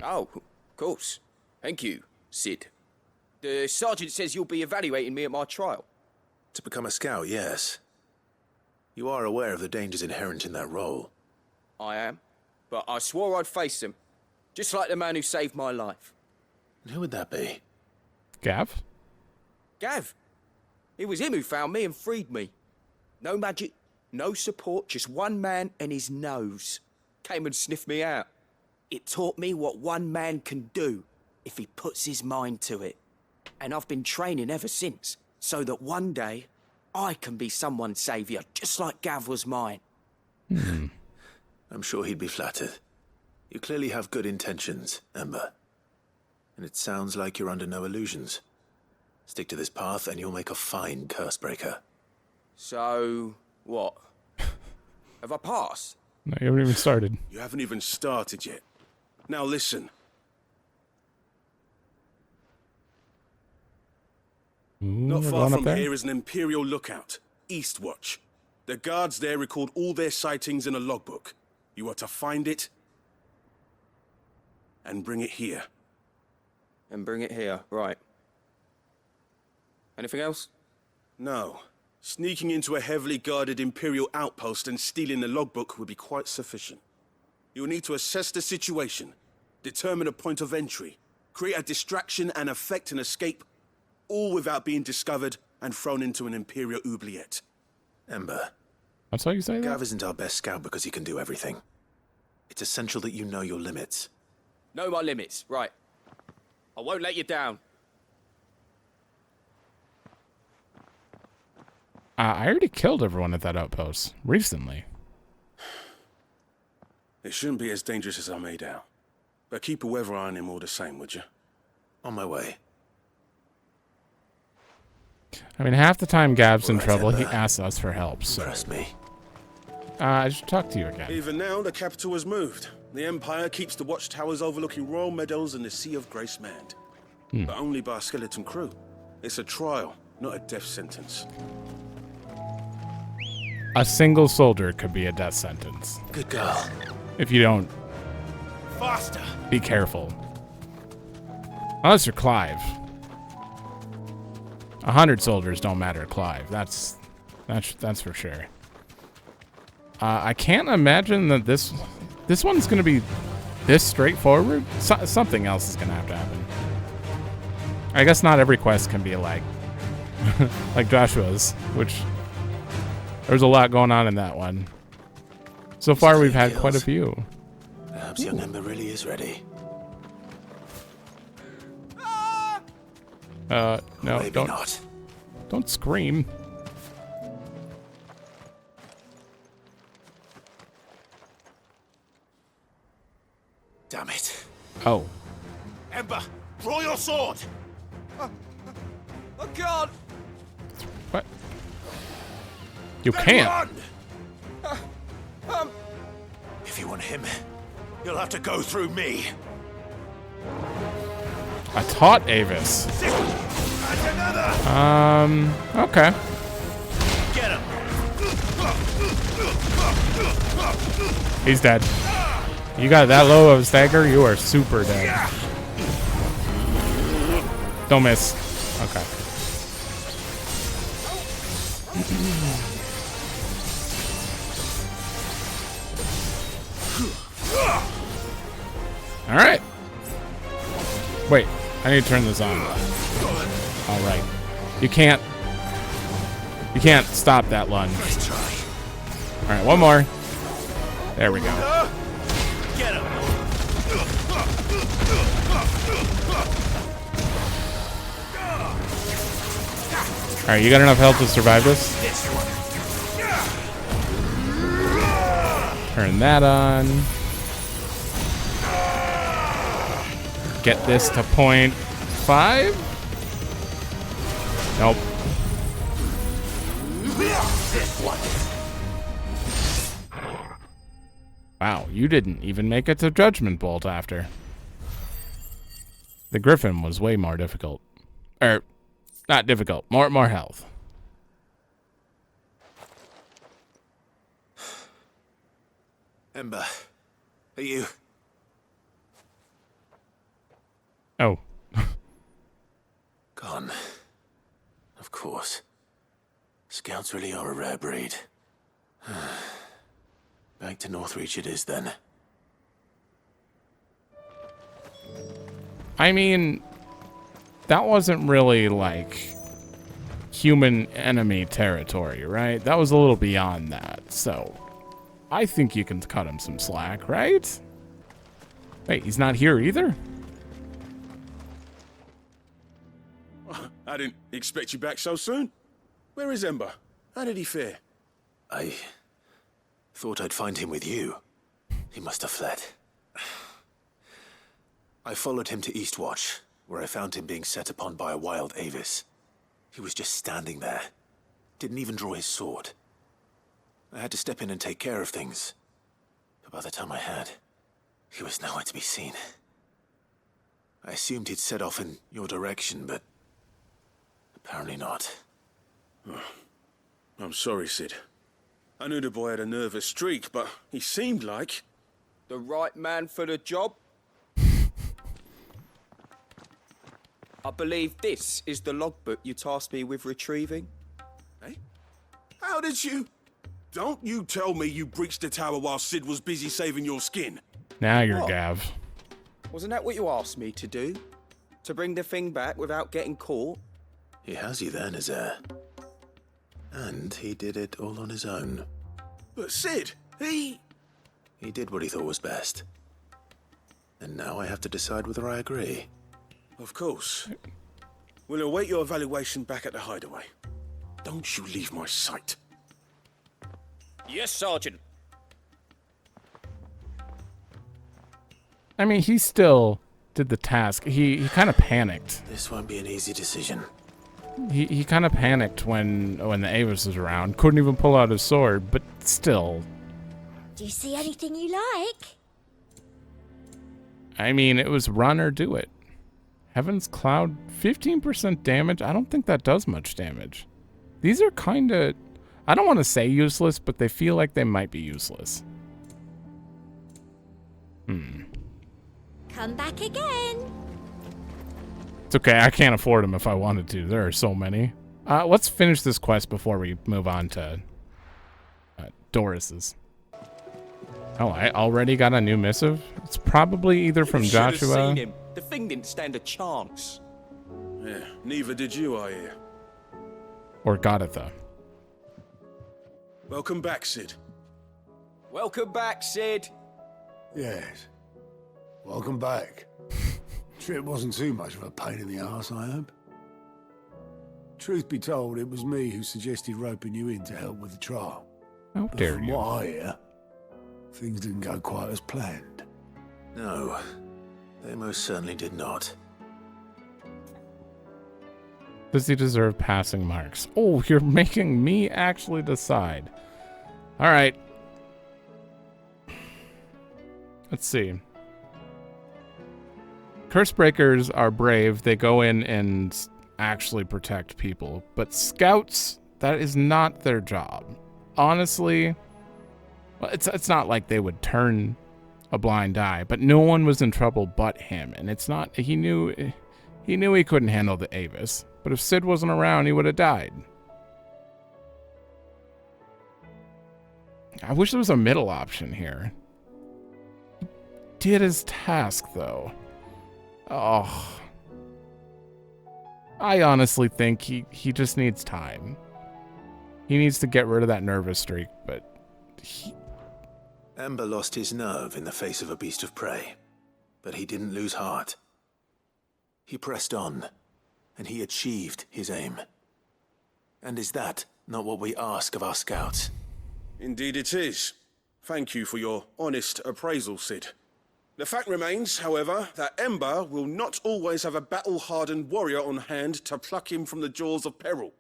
S12: Oh, of course. Thank you, Sid. The sergeant says you'll be evaluating me at my trial.
S3: To become a scout, yes. You are aware of the dangers inherent in that role.
S12: I am. But I swore I'd face them. Just like the man who saved my life.
S3: And who would that be?
S1: Gav?
S12: Gav. It was him who found me and freed me. No magic, no support, just one man and his nose. Came and sniffed me out. It taught me what one man can do if he puts his mind to it. And I've been training ever since, so that one day I can be someone's saviour, just like Gav was mine.
S3: I'm sure he'd be flattered. You clearly have good intentions, Ember. And it sounds like you're under no illusions. Stick to this path and you'll make a fine cursebreaker.
S12: So, what? Have I passed?
S1: No, you haven't even started.
S2: You haven't even started yet. Now listen. Not far from here is an Imperial lookout, Eastwatch. The guards there record all their sightings in a logbook. You are to find it and bring it here.
S12: And bring it here, right. Anything else?
S2: No. Sneaking into a heavily guarded Imperial outpost and stealing the logbook would be quite sufficient. You'll need to assess the situation, determine a point of entry, create a distraction and effect an escape, all without being discovered and thrown into an Imperial oubliette.
S3: Ember.
S1: That's how you say that?
S3: Gav isn't our best scout because he can do everything. It's essential that you know your limits.
S12: Know my limits, right. I won't let you down.
S1: I already killed everyone at that outpost recently.
S2: It shouldn't be as dangerous as I made out. But keep a weather eye on him all the same, would you?
S3: On my way.
S1: I mean, half the time Gav's in
S3: Right,
S1: trouble, he
S3: Ember.
S1: asks us for help, so...
S3: Trust me.
S1: I should talk to you again.
S2: Even now, the capital has moved. The Empire keeps the watchtowers overlooking royal meadows and the Sea of Grace manned. But only by a skeleton crew. It's a trial, not a death sentence.
S1: A single soldier could be a death sentence.
S3: Good girl.
S1: If you don't...
S3: Faster!
S1: Be careful. Unless you're Clive. 100 soldiers don't matter, Clive. That's for sure. I can't imagine that this one's gonna be this straightforward. Something else is gonna have to happen. I guess not every quest can be like like Joshua's, which there's a lot going on in that one. So far, we've had quite a few.
S3: Perhaps young Ember really is ready.
S1: No,
S3: Maybe
S1: don't.
S3: not.
S1: Don't scream.
S3: Damn it.
S1: Oh.
S3: Ember, draw your sword!
S12: Oh, God!
S1: What? You can't.
S3: Run! If you want him, you'll have to go through me.
S1: I taught Avis. Okay.
S3: Get him!
S1: He's dead. You got that low of a stagger, you are super dead. Don't miss. Okay. All right. Wait, I need to turn this on. All right. You can't stop that lunge.
S3: Nice try.
S1: All right, one more. There we go.
S3: Get him!
S1: All right, you got enough health to survive this? Turn that on. Get this to 0.5. Nope. Wow, you didn't even make it to Judgment Bolt after. The Griffin was way more difficult. Not difficult. More health.
S3: Ember, are you...
S1: Oh.
S3: Gone. Of course. Scouts really are a rare breed. Back to Northreach it is then.
S1: I mean, that wasn't really like human enemy territory, right? That was a little beyond that. So I think you can cut him some slack, right? Wait, he's not here either?
S2: I didn't expect you back so soon. Where is Ember? How did he fare?
S3: I thought I'd find him with you. He must have fled. I followed him to Eastwatch, where I found him being set upon by a wild Avis. He was just standing there. Didn't even draw his sword. I had to step in and take care of things. But by the time I had, he was nowhere to be seen. I assumed he'd set off in your direction, but apparently not.
S2: Oh, I'm sorry, Sid. I knew the boy had a nervous streak, but he seemed like...
S12: The right man for the job? I believe this is the logbook you tasked me with retrieving.
S2: Eh? How did you... Don't you tell me you breached the tower while Sid was busy saving your skin.
S1: Now you're
S12: What?
S1: Gav.
S12: Wasn't that what you asked me to do? To bring the thing back without getting caught?
S3: He has you there, Nazaire. And he did it all on his own.
S2: But Sid, he
S3: did what he thought was best. And now I have to decide whether I agree.
S2: Of course. We'll await your evaluation back at the hideaway. Don't you leave my sight.
S12: Yes, Sergeant.
S1: I mean, he still did the task. He kind of panicked.
S3: This won't be an easy decision.
S1: He kind of panicked when the Avis was around. Couldn't even pull out his sword, but still.
S13: Do you see anything you like?
S1: I mean, it was run or do it. Heaven's Cloud, 15% damage. I don't think that does much damage. These are kind of, I don't want to say useless, but they feel like they might be useless.
S13: Come back again.
S1: It's okay, I can't afford them if I wanted to. There are so many. Let's finish this quest before we move on to Doris's. Oh, I already got a new missive? It's probably either from
S12: You should have
S1: Joshua.
S12: seen him. The thing didn't stand a chance.
S2: Yeah, neither did you, I hear.
S1: Or Gadatha.
S2: Welcome back, Sid.
S12: Welcome back, Sid.
S14: Yes. Welcome back. Trip wasn't too much of a pain in the arse, I hope. Truth be told, it was me who suggested roping you in to help with the trial.
S1: How
S14: But
S1: dare
S14: from
S1: you.
S14: what I hear, things didn't go quite as planned.
S3: No, they most certainly did not.
S1: Does he deserve passing marks? Oh, you're making me actually decide. All right. Let's see. Cursebreakers are brave. They go in and actually protect people. But scouts, that is not their job. Honestly, well, it's not like they would turn a blind eye, but no one was in trouble but him. And it's not, he knew he couldn't handle the Avis. But if Sid wasn't around, he would have died. I wish there was a middle option here. He did his task, though. Oh. I honestly think he just needs time. He needs to get rid of that nervous streak, but
S3: Ember lost his nerve in the face of a beast of prey, but he didn't lose heart. He pressed on, and he achieved his aim. And is that not what we ask of our scouts?
S2: Indeed it is. Thank you for your honest appraisal, Sid. The fact remains, however, that Ember will not always have a battle-hardened warrior on hand to pluck him from the jaws of peril.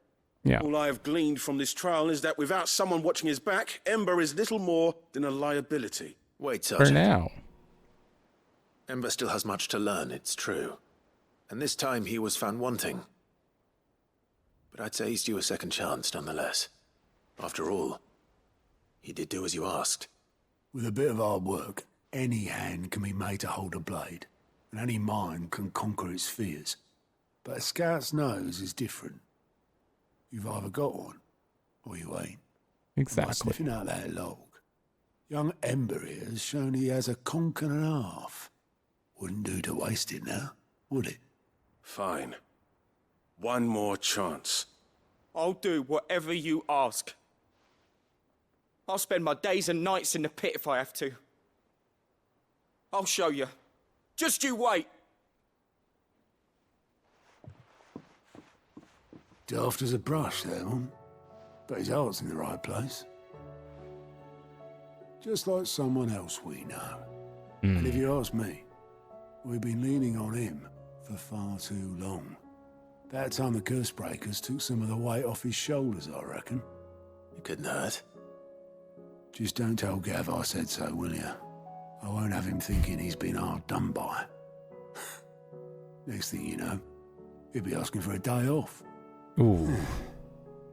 S1: Yeah.
S2: All I have gleaned from this trial is that without someone watching his back, Ember is little more than a liability.
S3: Wait, Sergeant.
S1: for now.
S3: Ember still has much to learn, it's true. And this time he was found wanting. But I'd say he's due a second chance nonetheless. After all, he did do as you asked.
S14: With a bit of hard work, any hand can be made to hold a blade, and any mind can conquer its fears. But a scout's nose is different. You've either got one, or you ain't.
S1: Exactly.
S14: By sniffing out that log, young Ember here has shown he has a conch and a half. Wouldn't do to waste it now, would it?
S2: Fine. One more chance.
S12: I'll do whatever you ask. I'll spend my days and nights in the pit if I have to. I'll show you. Just you wait.
S14: Daft as a brush, that one. But his heart's in the right place. Just like someone else we know. And if you ask me, we've been leaning on him for far too long. That time the curse breakers took some of the weight off his shoulders, I reckon.
S3: You couldn't hurt.
S14: Just don't tell Gav I said so, will you? I won't have him thinking he's been hard done by. Next thing you know, he'll be asking for a day off.
S1: Ooh.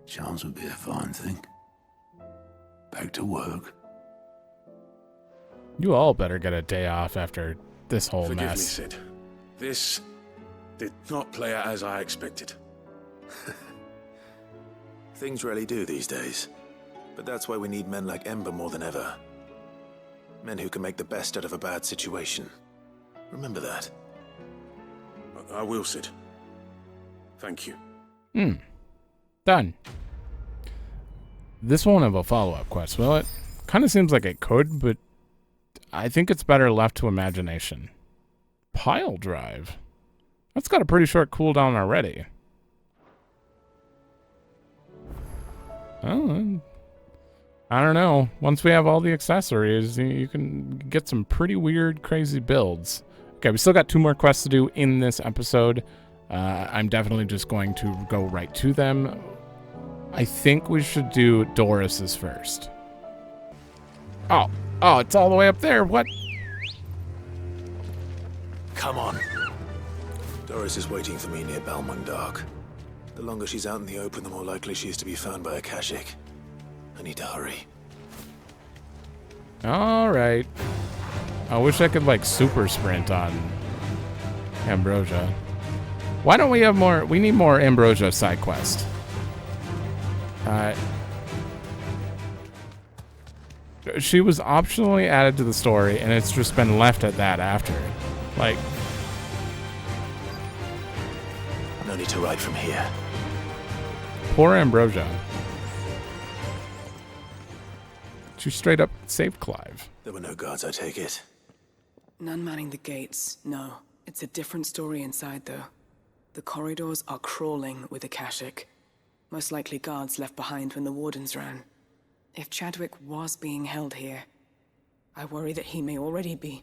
S14: Chance would be a fine thing. Back to work.
S1: You all better get a day off after this whole
S2: Forgive
S1: mess.
S2: me, Sid. This did not play out as I expected.
S3: Things rarely do these days. But that's why we need men like Ember more than ever. Men who can make the best out of a bad situation. Remember that.
S2: I will, Sid. Thank you.
S1: Done. This won't have a follow-up quest, will it? Kind of seems like it could, but I think it's better left to imagination. Pile drive. That's got a pretty short cooldown already. Oh, I don't know. Once we have all the accessories, you can get some pretty weird, crazy builds. Okay, we still got 2 more quests to do in this episode. I'm definitely just going to go right to them. I think we should do Doris's first. Oh, it's all the way up there. What?
S3: Come on. Doris is waiting for me near Balmung Dark. The longer she's out in the open, the more likely she is to be found by a Kashik. I need to hurry.
S1: All right. I wish I could, like, super sprint on Ambrosia. Why don't we have more? We need more Ambrosia side quest. She was optionally added to the story, and it's just been left at that after. Like,
S3: No need to ride from here.
S1: poor Ambrosia. She straight up saved Clive.
S3: There were no guards, I take it.
S4: None manning the gates, no. It's a different story inside, though. The corridors are crawling with Akashic. Most likely guards left behind when the wardens ran. If Chadwick was being held here, I worry that he may already be.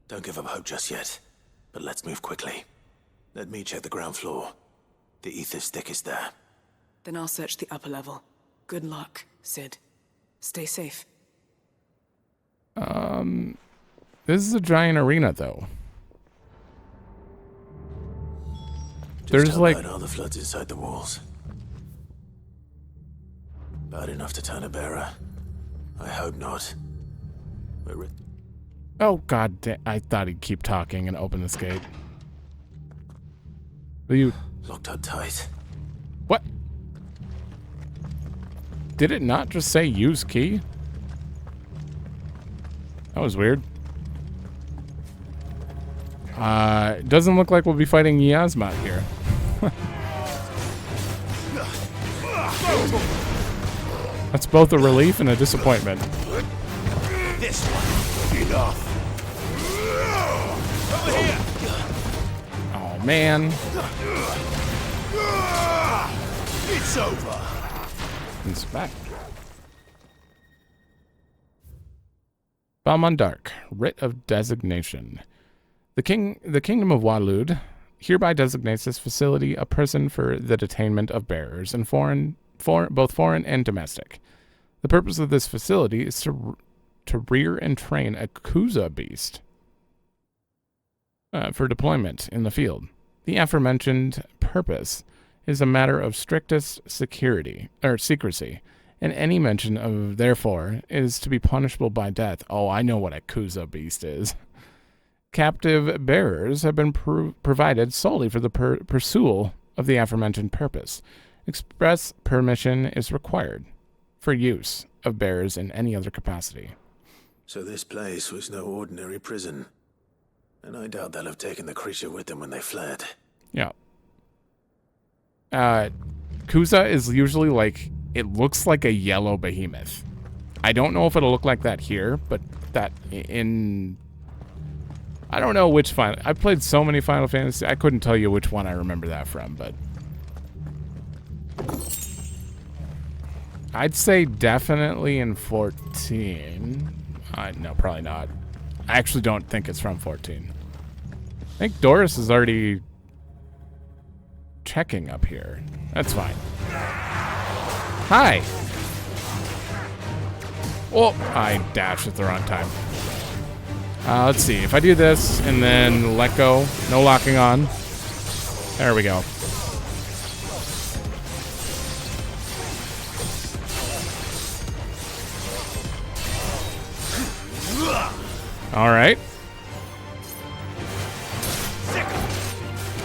S3: Don't give up hope just yet, but let's move quickly. Let me check the ground floor. The ether's stick is there.
S4: Then I'll search the upper level. Good luck, Sid. Stay safe.
S1: This is a giant arena, though. There's
S3: Just
S1: like...
S3: how bad are the floods inside the walls? Bad enough to turn a bearer? I hope not.
S1: Oh, god damn. I thought he'd keep talking and open this gate. Will you...
S3: Locked up tight.
S1: What? Did it not just say use key? That was weird. It doesn't look like we'll be fighting Yasmat here. That's both a relief and a disappointment.
S3: This one. Enough. Over here.
S1: Oh, man.
S3: It's over.
S1: Inspect. Balmung Dark, Writ of Designation. The Kingdom of Walud hereby designates this facility a prison for the detainment of bearers, and both foreign and domestic. The purpose of this facility is to rear and train a Kuza beast for deployment in the field. The aforementioned purpose is a matter of strictest secrecy, and any mention of therefore is to be punishable by death. Oh, I know what a Kuza beast is. Captive bearers have been provided solely for the pursuit of the aforementioned purpose. Express permission is required for use of bearers in any other capacity.
S3: So this place was no ordinary prison. And I doubt they'll have taken the creature with them when they fled.
S1: Yeah. Kuza is usually like, it looks like a yellow behemoth. I don't know if it'll look like that here, but that in... I don't know which Final... I've played so many Final Fantasy, I couldn't tell you which one I remember that from, but... I'd say definitely in 14. No, probably not. I actually don't think it's from 14. I think Doris is already checking up here. That's fine. Hi. Oh, I dashed at the wrong time. Let's see. If I do this and then let go, no locking on. There we go. All right.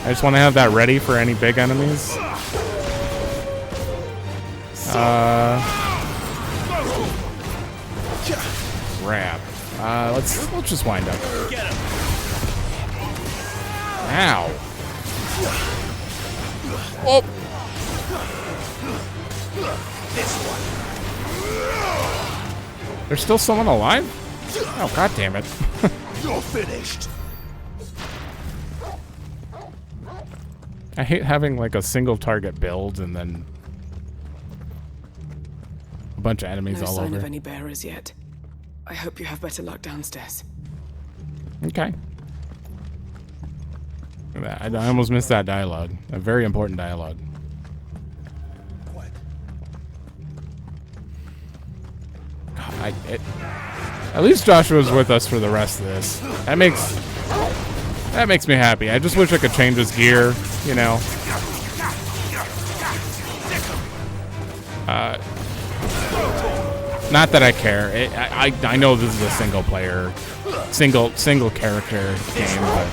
S1: I just want to have that ready for any big enemies. Grab. Let's just wind up. Ow. Oh. There's still someone alive? Oh, god damn it.
S3: You're finished.
S1: I hate having like a single target build and then a bunch of enemies all over.
S4: No sign of any bearers yet. I hope you have better luck downstairs.
S1: Okay. I almost missed that dialogue. A very important dialogue. God, at least Joshua's with us for the rest of this. That makes me happy. I just wish I could change his gear, you know. Not that I care. I know this is a single player, single character game, but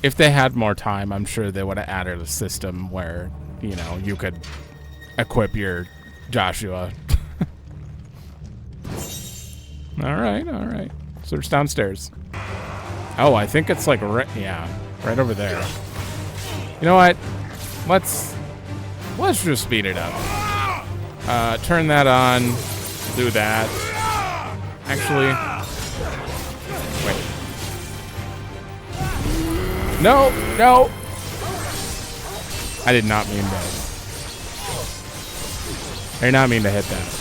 S1: if they had more time, I'm sure they would have added a system where, you know, you could equip your Joshua. All right. So it's downstairs. Oh, I think it's like right over there. You know what? Let's just speed it up. Turn that on. Do that. Actually, wait. No. I did not mean that. I did not mean to hit that.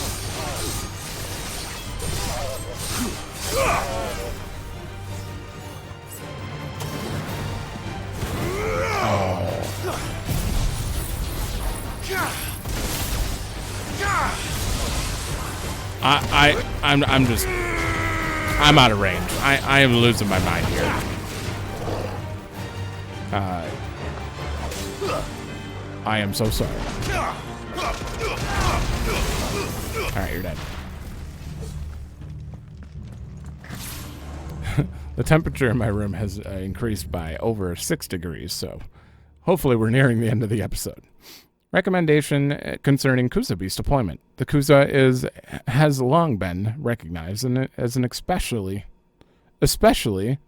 S1: I'm out of range. I am losing my mind here. I am so sorry. Alright, you're dead. The temperature in my room has increased by over 6 degrees, so hopefully we're nearing the end of the episode. Recommendation concerning Kuza Beast deployment. The Kuza has long been recognized as an especially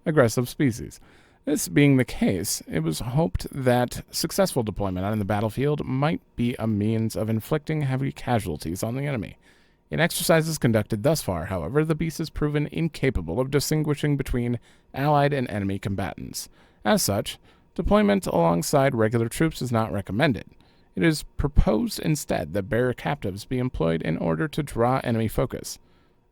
S1: aggressive species. This being the case, it was hoped that successful deployment on the battlefield might be a means of inflicting heavy casualties on the enemy. In exercises conducted thus far, however, the beast has proven incapable of distinguishing between allied and enemy combatants. As such, deployment alongside regular troops is not recommended. It is proposed instead that bearer captives be employed in order to draw enemy focus,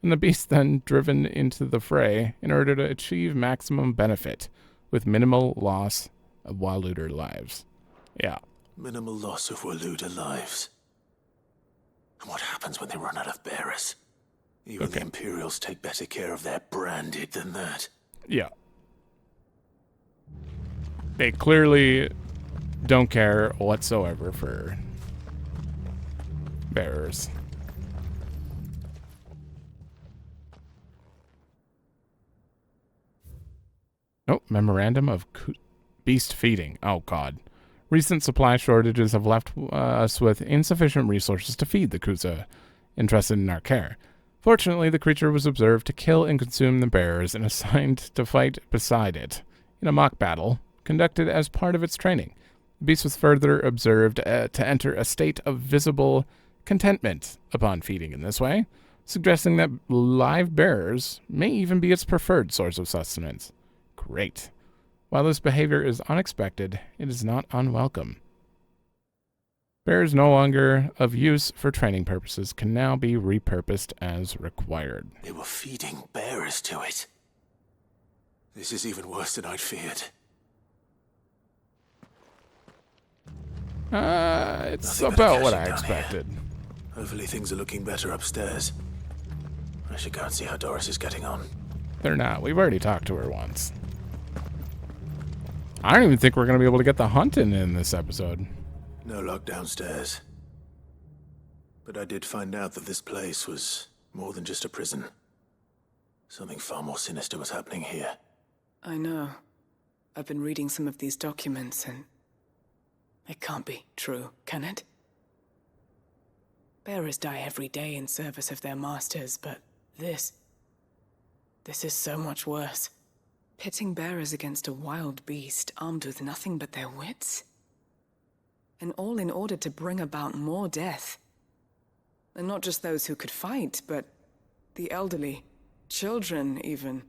S1: and the beast then driven into the fray in order to achieve maximum benefit with minimal loss of Waluder lives. Yeah.
S3: Minimal loss of Waluder lives. And what happens when they run out of bearers? Even the Imperials take better care of their branded than that.
S1: Yeah. They clearly don't care whatsoever for bearers. Oh, memorandum of beast feeding. Oh, God. Recent supply shortages have left us with insufficient resources to feed the Kuza interested in our care. Fortunately, the creature was observed to kill and consume the bearers and assigned to fight beside it in a mock battle conducted as part of its training. The beast was further observed to enter a state of visible contentment upon feeding in this way, suggesting that live bearers may even be its preferred source of sustenance. Great. While this behavior is unexpected, it is not unwelcome. Bears no longer of use for training purposes can now be repurposed as required.
S3: They were feeding bearers to it. This is even worse than I'd feared.
S1: It's
S3: Nothing
S1: about what I
S3: down
S1: expected.
S3: Here. Hopefully things are looking better upstairs. I should go and see how Doris is getting on.
S1: They're not. We've already talked to her once. I don't even think we're going to be able to get the hunting in this episode.
S3: No luck downstairs. But I did find out that this place was more than just a prison. Something far more sinister was happening here.
S4: I know. I've been reading some of these documents and it can't be true, can it? Bearers die every day in service of their masters, but this is so much worse. Pitting bearers against a wild beast armed with nothing but their wits? And all in order to bring about more death. And not just those who could fight, but the elderly, children even.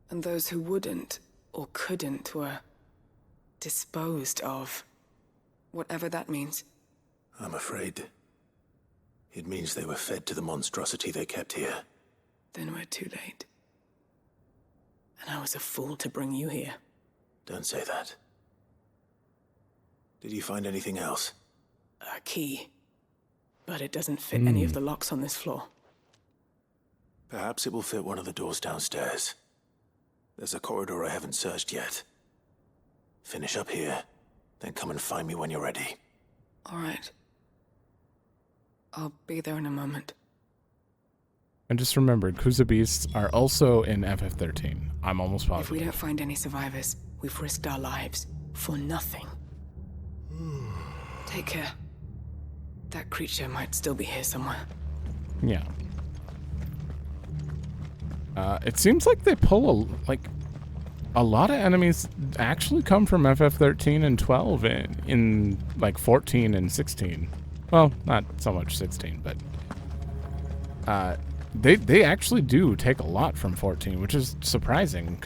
S4: And those who wouldn't or couldn't were disposed of. Whatever that means.
S3: I'm afraid it means they were fed to the monstrosity they kept here.
S4: Then we're too late. And I was a fool to bring you here.
S3: Don't say that. Did you find anything else?
S4: A key. But it doesn't fit any of the locks on this floor.
S3: Perhaps it will fit one of the doors downstairs. There's a corridor I haven't searched yet. Finish up here, then come and find me when you're ready.
S4: All right. I'll be there in a moment.
S1: And just remembered, Kuza beasts are also in FF13. I'm almost positive.
S4: If we don't find any survivors, we've risked our lives for nothing. Take care. That creature might still be here somewhere.
S1: Yeah. It seems like they pull a lot of enemies actually come from FF13 and 12 in like 14 and 16. Well, not so much 16, but they actually do take a lot from 14, which is surprising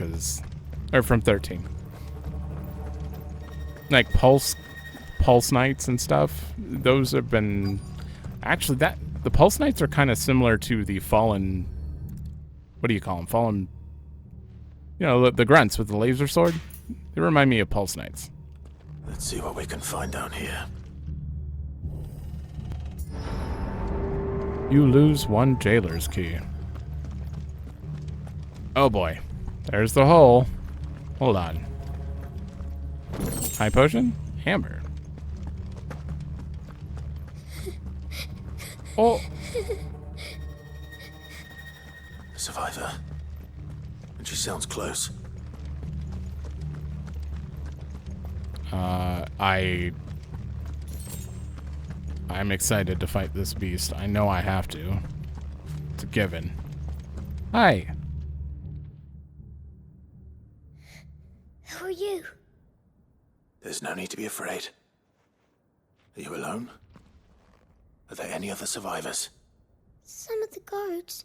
S1: or from 13. Like Pulse Knights and stuff. Those have been actually the Pulse Knights are kind of similar to the Fallen. What do you call them? Fallen. You know, the grunts with the laser sword. They remind me of Pulse Knights.
S3: Let's see what we can find down here.
S1: You lose one jailer's key. Oh boy. There's the hole. Hold on. High potion? Hammer. Oh.
S3: Survivor. And she sounds close.
S1: I'm excited to fight this beast. I know I have to. It's a given. Hi.
S13: Who are you?
S3: There's no need to be afraid. Are you alone? Are there any other survivors?
S13: Some of the guards.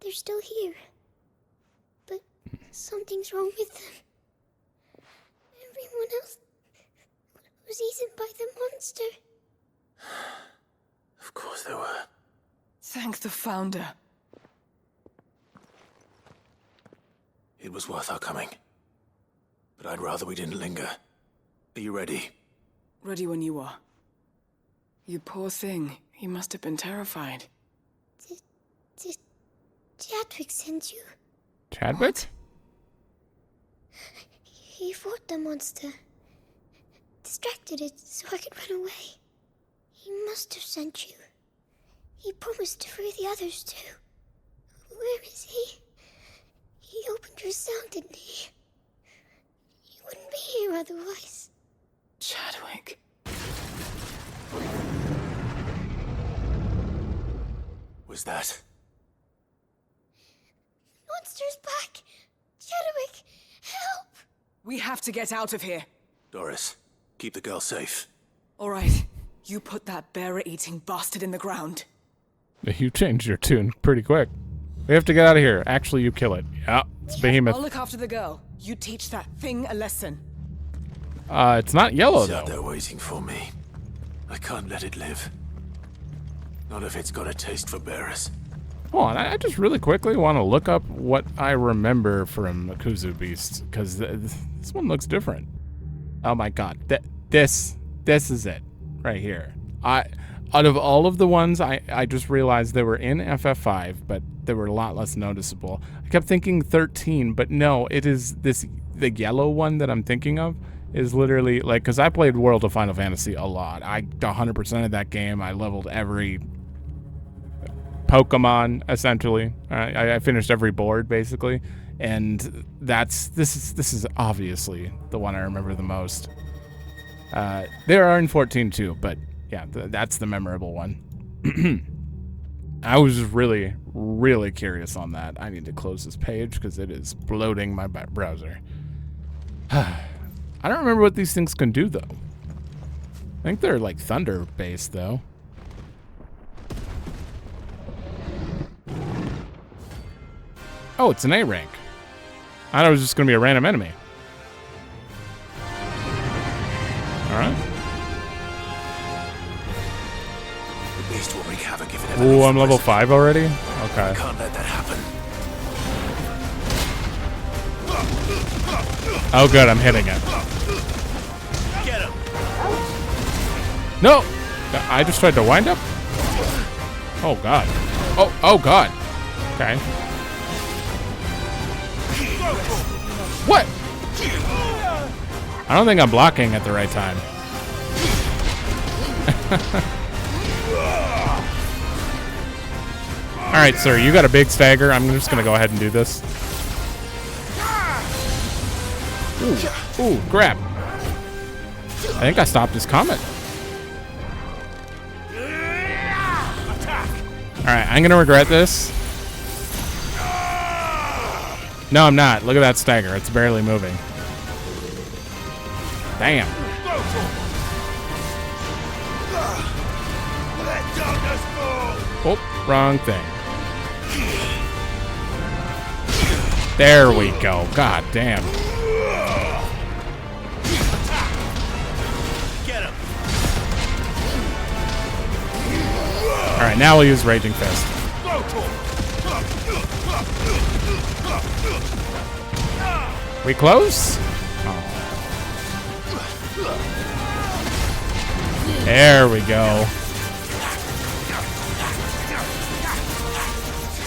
S13: They're still here. But something's wrong with them. Everyone else was eaten by the monster.
S3: Of course there were.
S4: Thank the Founder.
S3: It was worth our coming. But I'd rather we didn't linger. Are you ready?
S4: Ready when you are. You poor thing. You must have been terrified.
S13: Did Chadwick send you?
S1: Chadwick?
S13: He fought the monster. distracted it so I could run away. He must have sent you. He promised to free the others too. Where is he? He opened your cell, didn't he? He wouldn't be here otherwise.
S4: Chadwick.
S3: Was that?
S13: Monster's back! Chadwick, help!
S4: We have to get out of here.
S3: Doris, keep the girl safe.
S4: All right. You put that bearer-eating bastard in the ground.
S1: You changed your tune pretty quick. We have to get out of here. Actually, you kill it. Yeah, it's Behemoth.
S4: I'll look after the girl. You teach that thing a lesson.
S1: It's not yellow,
S3: It's
S1: though.
S3: out there waiting for me. I can't let it live. Not if it's got a taste for bearers.
S1: Hold on, I just really quickly want to look up what I remember from Kuzu Beast, because this one looks different. Oh my god, this is it, right here. Out of all of the ones, I just realized they were in FF5, but they were a lot less noticeable. I kept thinking 13, but no, it is the yellow one that I'm thinking of is literally, like, because I played World of Final Fantasy a lot. I 100% of that game. I leveled every Pokemon, essentially. I finished every board, basically. And this is obviously the one I remember the most. There are in 14 too, but yeah, that's the memorable one. I was just really, really curious on that. I need to close this page because it is bloating my browser. I don't remember what these things can do, though. I think they're like thunder-based, though. Oh, it's an A rank. I thought it was just going to be a random enemy. Alright.
S3: The beast will wreak havoc if it ever
S1: Ooh,
S3: leaves
S1: I'm
S3: the
S1: level
S3: prison.
S1: 5 already? Okay.
S3: Can't let that happen.
S1: Oh, good, I'm hitting it.
S3: Get him.
S1: No! I just tried to wind up? Oh, God. Oh, God. Okay. What? I don't think I'm blocking at the right time. Alright, sir, you got a big stagger. I'm just gonna go ahead and do this. Ooh, crap. I think I stopped his comet. Alright, I'm gonna regret this. No, I'm not. Look at that stagger. It's barely moving. Damn. Oh, wrong thing. There we go. God damn.
S3: Get him.
S1: Alright, now we'll use Raging Fist. We close? Oh. There we go.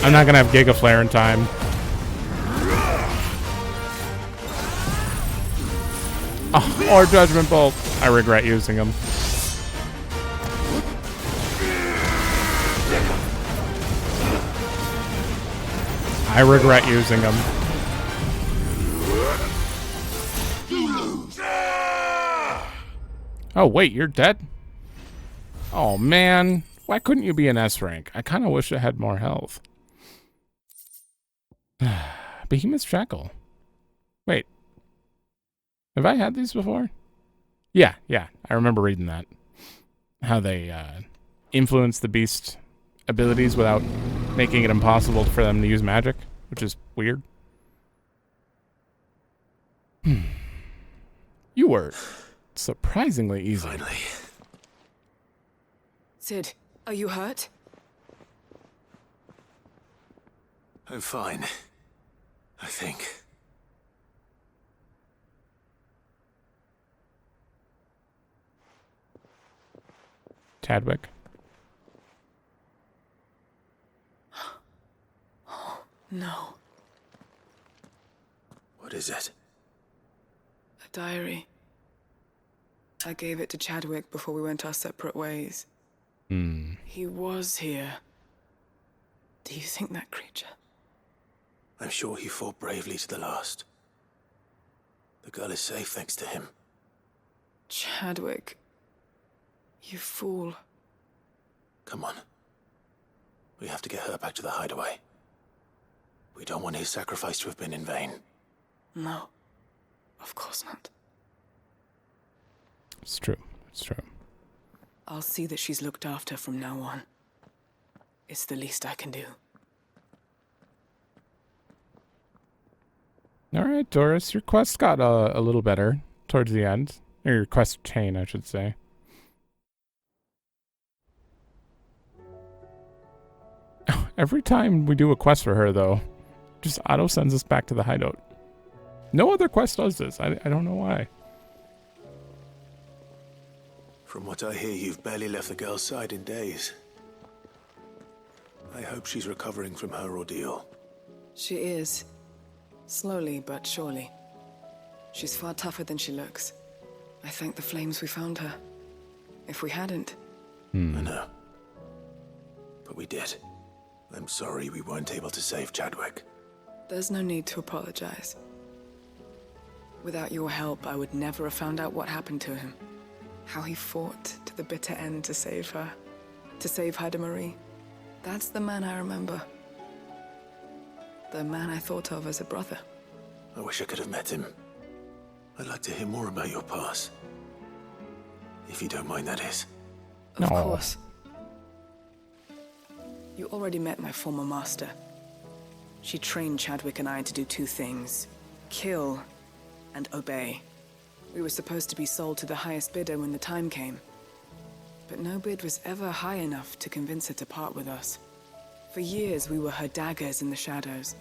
S1: I'm not gonna have Giga Flare in time. Oh, or Judgment Bolt. I regret using them. I regret using them. Oh, wait, you're dead? Oh, man. Why couldn't you be an S rank? I kind of wish I had more health. Behemoth's Shackle. Wait. Have I had these before? Yeah. I remember reading that. How they influence the beast abilities without making it impossible for them to use magic, which is weird. You were surprisingly easy.
S3: Finally.
S4: Sid, are you hurt?
S3: I'm fine. I think.
S1: Chadwick.
S4: No.
S3: What is it?
S4: A diary. I gave it to Chadwick before we went our separate ways. He was here. Do you think that creature?
S3: I'm sure he fought bravely to the last. The girl is safe thanks to him.
S4: Chadwick. You fool.
S3: Come on. We have to get her back to the hideaway. We don't want his sacrifice to have been in vain.
S4: No. Of course not.
S1: It's true. It's true.
S4: I'll see that she's looked after from now on. It's the least I can do.
S1: All right, Doris, your quest got a little better towards the end. Or your quest chain, I should say. Every time we do a quest for her, though, just auto sends us back to the hideout. No other quest does this. I don't know why.
S3: From what I hear, you've barely left the girl's side in days. I hope she's recovering from her ordeal.
S4: She is. Slowly but surely. She's far tougher than she looks. I thank the flames we found her. If we hadn't...
S3: I know. But we did. I'm sorry we weren't able to save Chadwick.
S4: There's no need to apologize. Without your help, I would never have found out what happened to him. How he fought to the bitter end to save her. To save Haida Marie. That's the man I remember. The man I thought of as a brother.
S3: I wish I could have met him. I'd like to hear more about your past. If you don't mind, that is.
S4: Of course. You already met my former master. She trained Chadwick and I to do two things. Kill and obey. We were supposed to be sold to the highest bidder when the time came. But no bid was ever high enough to convince her to part with us. For years, we were her daggers in the shadows.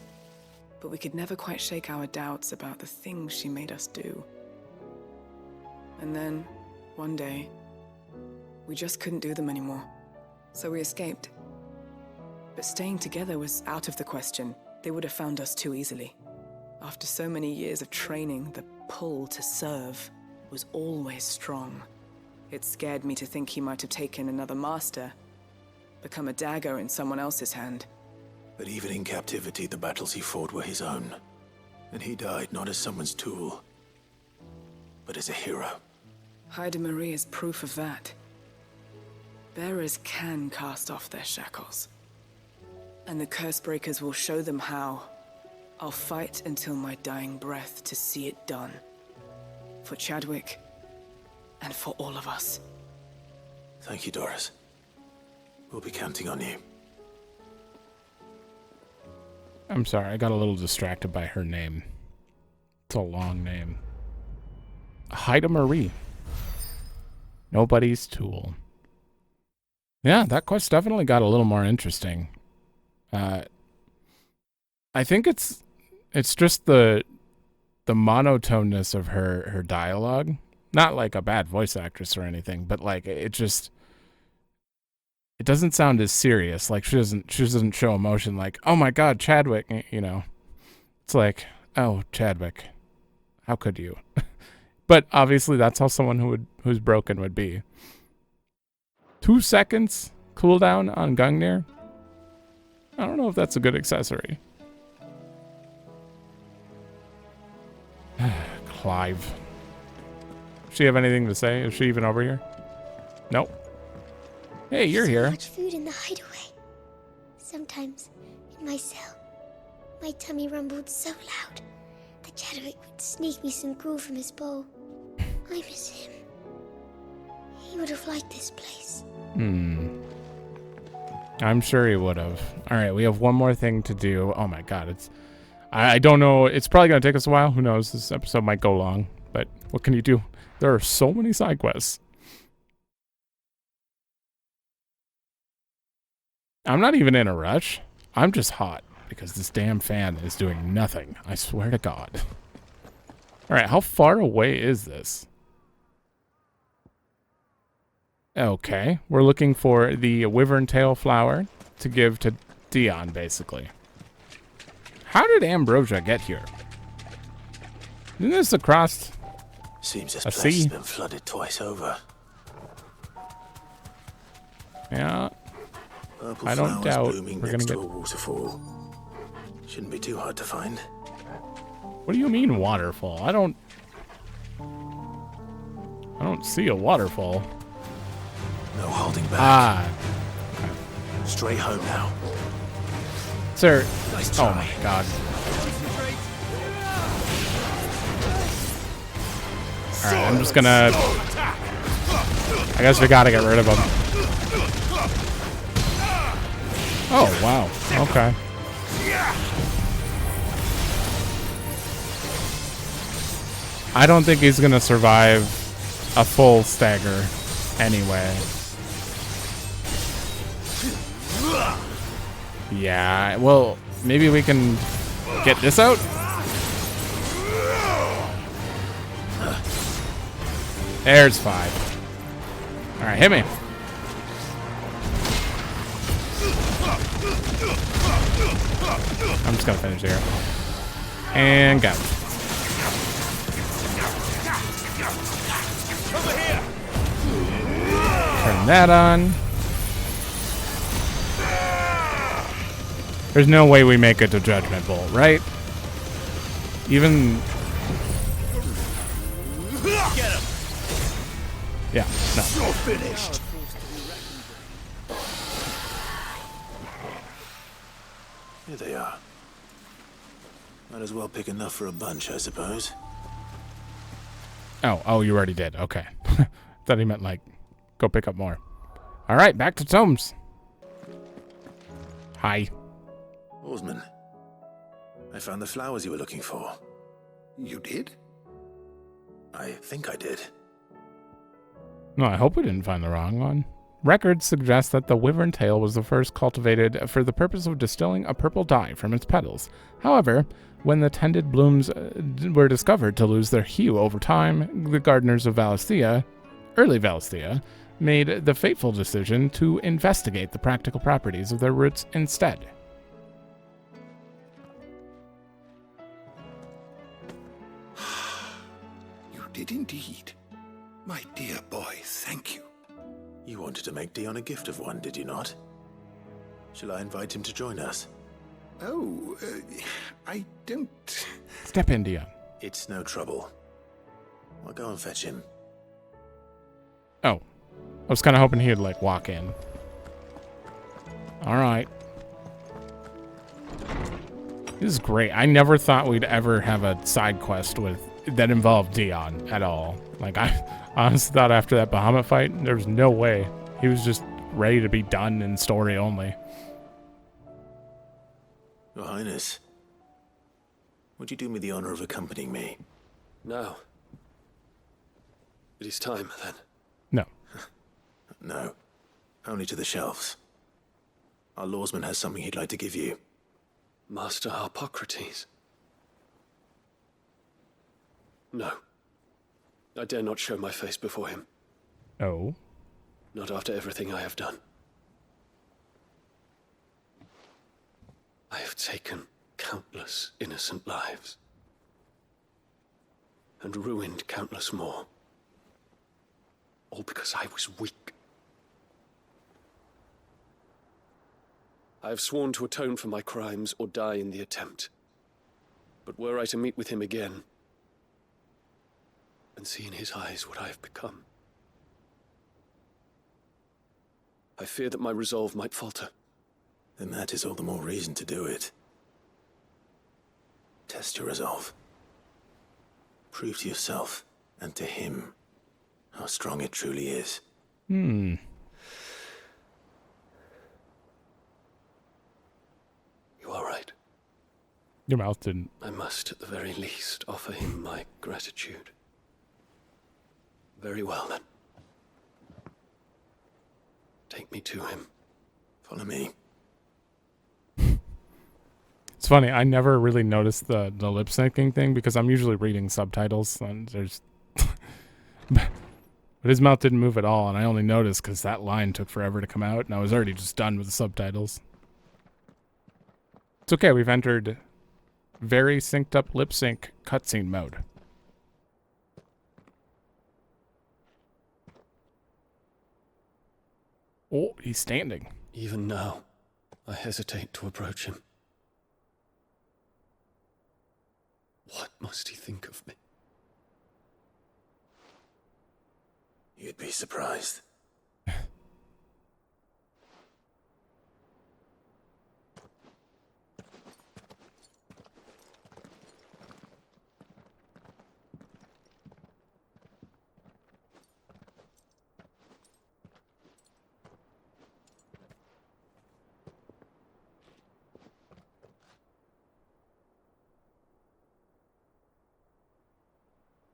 S4: But we could never quite shake our doubts about the things she made us do. And then, one day, we just couldn't do them anymore. So we escaped. But staying together was out of the question. They would have found us too easily. After so many years of training, the pull to serve was always strong. It scared me to think he might have taken another master, become a dagger in someone else's hand.
S3: But even in captivity, the battles he fought were his own. And he died not as someone's tool, but as a hero.
S4: Haida Marie is proof of that. Bearers can cast off their shackles. And the Cursebreakers will show them how. I'll fight until my dying breath to see it done. For Chadwick, and for all of us.
S3: Thank you, Doris. We'll be counting on you.
S1: I'm sorry, I got a little distracted by her name. It's a long name. Haida Marie. Nobody's tool. Yeah, that quest definitely got a little more interesting. I think it's just the monotoneness of her dialogue. Not like a bad voice actress or anything, but like it doesn't sound as serious. Like she doesn't show emotion like, "Oh my god, Chadwick," you know. It's like, "Oh, Chadwick. How could you?" But obviously that's how someone who's broken would be. 2 seconds cooldown on Gungnir? I don't know if that's a good accessory. Clive. Does she have anything to say? Is she even over here? Nope. Hey, you're here.
S13: So much food in the hideaway. Sometimes, in my cell, my tummy rumbled so loud that Chadwick would sneak me some gruel from his bowl. I miss him. He would have liked this place.
S1: I'm sure he would have. All right, we have one more thing to do. Oh my god, I don't know. It's probably going to take us a while. Who knows? This episode might go long, but what can you do? There are so many side quests. I'm not even in a rush. I'm just hot because this damn fan is doing nothing. I swear to God. All right, how far away is this? Okay, we're looking for the wyvern tail flower to give to Dion, basically. How did Ambrosia get here? Isn't this across
S3: Seems this
S1: A
S3: place has
S1: sea.
S3: been flooded twice over.
S1: Yeah.
S3: Purple
S1: I don't
S3: flowers
S1: doubt
S3: blooming
S1: we're gonna
S3: next
S1: get...
S3: to a waterfall. Shouldn't be too hard to find.
S1: What do you mean waterfall? I don't see a waterfall.
S3: No holding back.
S1: Ah.
S3: Straight home now.
S1: Sir.
S3: Nice
S1: Oh
S3: try.
S1: my god. Alright, I'm just gonna... I guess we gotta get rid of him. Oh, wow. Okay. I don't think he's gonna survive a full stagger anyway. Yeah, well, maybe we can get this out? There's 5. Alright, hit me. I'm just gonna finish here. And go. Turn that on. There's no way we make it to Judgment Bolt, right? Even...
S3: Get him.
S1: Yeah, no.
S3: You're finished. Here they are. Might as well pick enough for a bunch, I suppose.
S1: Oh, you already did. Okay. Thought he meant, like, go pick up more. All right, back to tomes. Hi.
S3: Oarsman, I found the flowers you were looking for.
S7: You did?
S3: I think I did.
S1: No, I hope we didn't find the wrong one. Records suggest that the wyvern tail was the first cultivated for the purpose of distilling a purple dye from its petals. However, when the tended blooms were discovered to lose their hue over time, the gardeners of Valisthea, early Valisthea, made the fateful decision to investigate the practical properties of their roots instead.
S7: You did indeed. My dear boy, thank you.
S3: You wanted to make Dion a gift of one, did you not? Shall I invite him to join us?
S7: Oh, I don't...
S1: Step in, Dion.
S3: It's no trouble. I'll go and fetch him.
S1: Oh. I was kind of hoping he'd, like, walk in. Alright. This is great. I never thought we'd ever have a side quest that involved Dion at all. Like, I honestly thought after that Bahamut fight, there was no way. He was just ready to be done in story only.
S3: Your Highness, would you do me the honor of accompanying me?
S15: Now. It is time, then.
S1: No.
S3: No. Only to the shelves. Our lawsman has something he'd like to give you.
S15: Master Harpocrates. No. I dare not show my face before him.
S1: Oh?
S15: Not after everything I have done. I have taken countless innocent lives. And ruined countless more. All because I was weak. I have sworn to atone for my crimes or die in the attempt. But were I to meet with him again, and see in his eyes what I have become, I fear that my resolve might falter.
S3: Then that is all the more reason to do it. Test your resolve. Prove to yourself, and to him, how strong it truly is.
S1: Hmm.
S15: You are right.
S1: Your mouth didn't.
S15: I must, at the very least, offer him my gratitude. Very well, then. Take me to him.
S3: Follow me.
S1: It's funny, I never really noticed the lip syncing thing because I'm usually reading subtitles and there's... But his mouth didn't move at all, and I only noticed because that line took forever to come out, and I was already just done with the subtitles. It's okay, we've entered very synced up lip sync cutscene mode. Oh, he's standing.
S15: Even now, I hesitate to approach him. What must he think of me?
S3: You'd be surprised.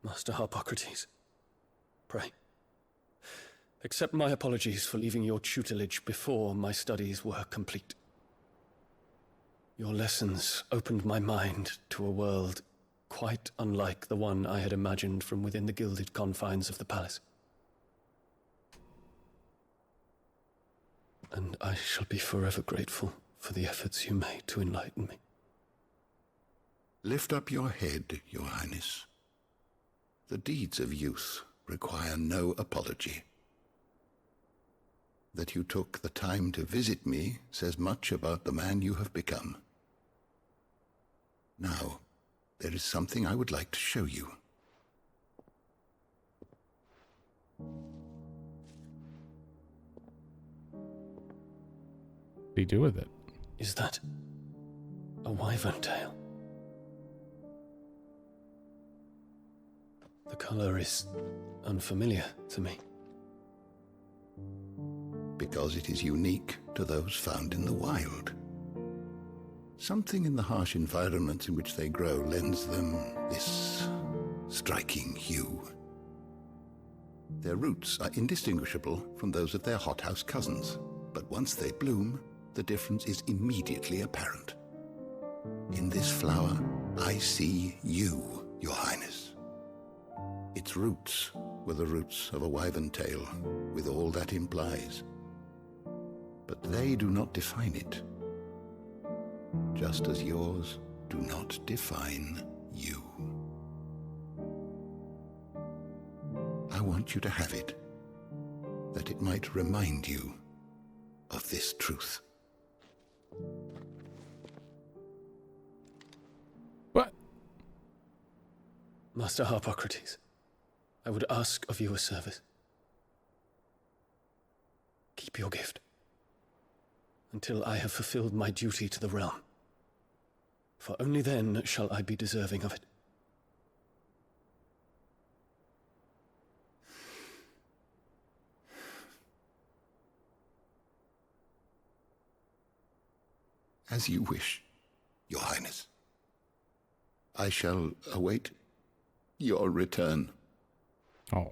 S15: Master Harpocrates, pray, accept my apologies for leaving your tutelage before my studies were complete. Your lessons opened my mind to a world quite unlike the one I had imagined from within the gilded confines of the palace. And I shall be forever grateful for the efforts you made to enlighten me.
S7: Lift up your head, Your Highness. The deeds of youth require no apology. That you took the time to visit me says much about the man you have become. Now, there is something I would like to show you.
S1: What do you do with it?
S15: Is that a wyvern tail? The color is unfamiliar to me.
S7: Because it is unique to those found in the wild. Something in the harsh environments in which they grow lends them this striking hue. Their roots are indistinguishable from those of their hothouse cousins, but once they bloom, the difference is immediately apparent. In this flower, I see you, Your Highness. Its roots were the roots of a wyvern tail, with all that implies. But they do not define it, just as yours do not define you. I want you to have it, that it might remind you of this truth.
S1: What?
S15: Master Harpocrates, I would ask of you a service. Keep your gift until I have fulfilled my duty to the realm, for only then shall I be deserving of it.
S7: As you wish, Your Highness. I shall await your return.
S1: Oh.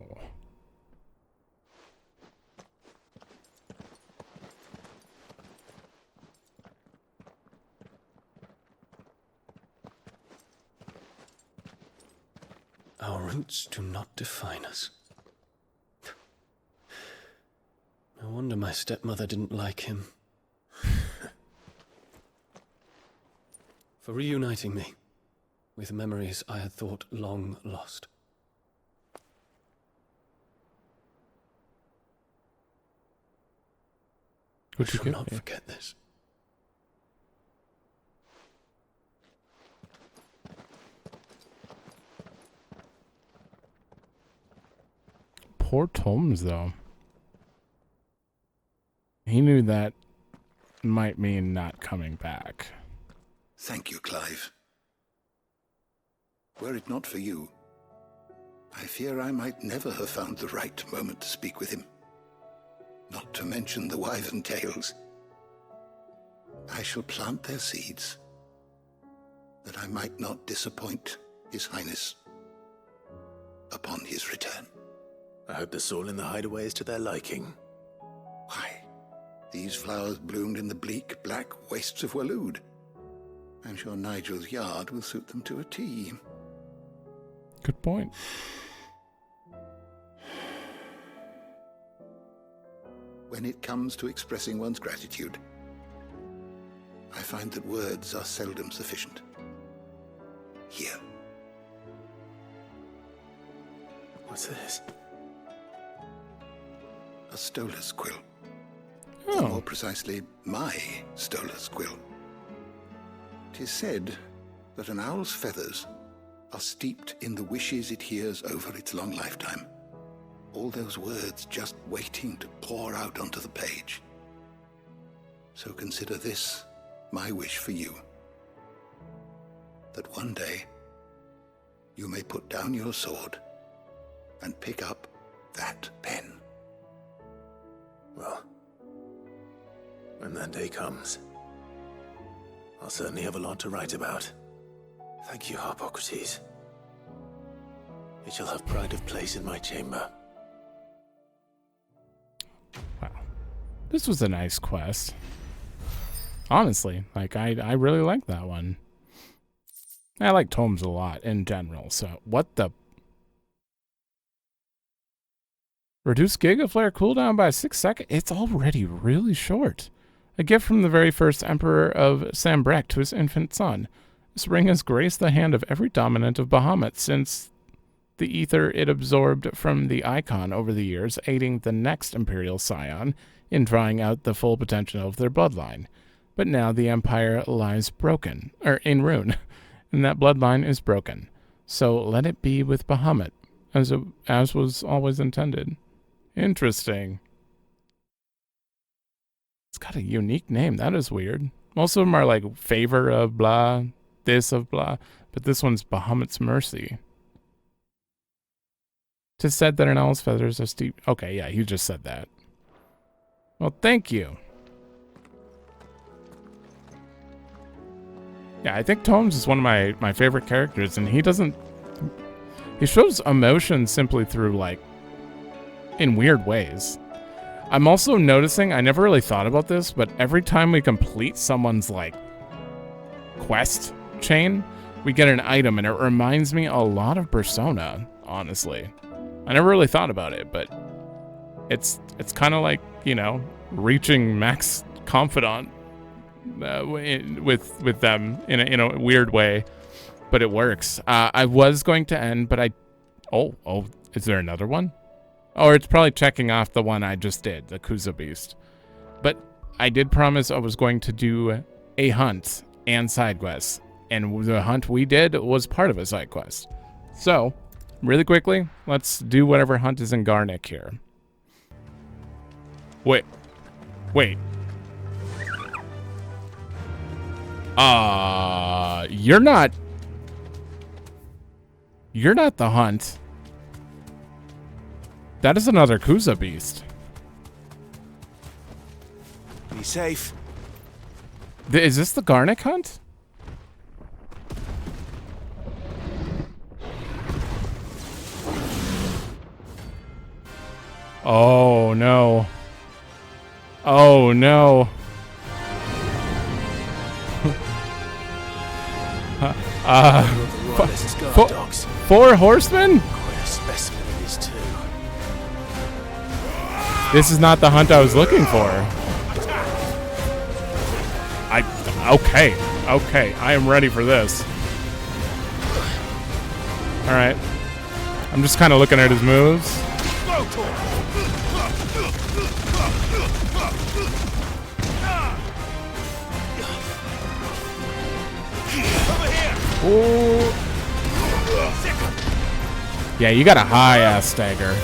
S15: Our roots do not define us. No wonder my stepmother didn't like him. For reuniting me with memories I had thought long lost.
S1: Would
S15: I
S1: you
S15: shall
S1: give
S15: not
S1: me?
S15: forget this.
S1: Poor Tomes, though. He knew that might mean not coming back.
S7: Thank you, Clive. Were it not for you, I fear I might never have found the right moment to speak with him. Not to mention the wyvern tales. I shall plant their seeds, that I might not disappoint His Highness upon his return.
S3: I hope the soul in the hideaway is to their liking.
S7: Why, these flowers bloomed in the bleak, black wastes of Waloed. I'm sure Nigel's yard will suit them to a T.
S1: Good point.
S7: When it comes to expressing one's gratitude, I find that words are seldom sufficient. Here.
S3: What's this?
S7: A stolas quill. or more precisely, my Stolas quill. 'Tis said that an owl's feathers are steeped in the wishes it hears over its long lifetime. All those words just waiting to pour out onto the page. So consider this my wish for you. That one day, you may put down your sword and pick up that pen.
S3: Well, when that day comes, I'll certainly have a lot to write about. Thank you, Harpocrates. It shall have pride of place in my chamber.
S1: Wow. This was a nice quest. Honestly, like, I really like that one. I like tomes a lot in general, so what the... Reduce Giga Flare cooldown by 6 seconds? It's already really short. A gift from the very first Emperor of Sambrek to his infant son. This ring has graced the hand of every dominant of Bahamut since the ether it absorbed from the Eikon over the years, aiding the next Imperial Scion in drawing out the full potential of their bloodline. But now the Empire lies broken, or in ruin, and that bloodline is broken. So let it be with Bahamut, as was always intended. Interesting. It's got a unique name. That is weird. Most of them are like favor of blah, this of blah, but this one's Bahamut's mercy. 'Tis said that an owl's feathers are steep. Okay, yeah, you just said that. Well, thank you. Yeah, I think Tomes is one of my favorite characters, and he shows emotion simply through, like, in weird ways. I'm also noticing, I never really thought about this, but every time we complete someone's, like, quest chain, we get an item, and it reminds me a lot of Persona, honestly. I never really thought about it, but it's kind of like, you know, reaching max confidant with them in a weird way, but it works. I was going to end, but oh, is there another one? Or it's probably checking off the one I just did, the Kuza Beast. But I did promise I was going to do a hunt and side quests, and the hunt we did was part of a side quest. So, really quickly, let's do whatever hunt is in Garnick here. Wait. You're not the hunt. That is another Kuza Beast.
S3: Be safe.
S1: Is this the Garnick hunt? Oh no. Oh no. Four horsemen? This is not the hunt I was looking for. Okay, I am ready for this. Alright. I'm just kind of looking at his moves. Ooh. Yeah, you got a high-ass stagger.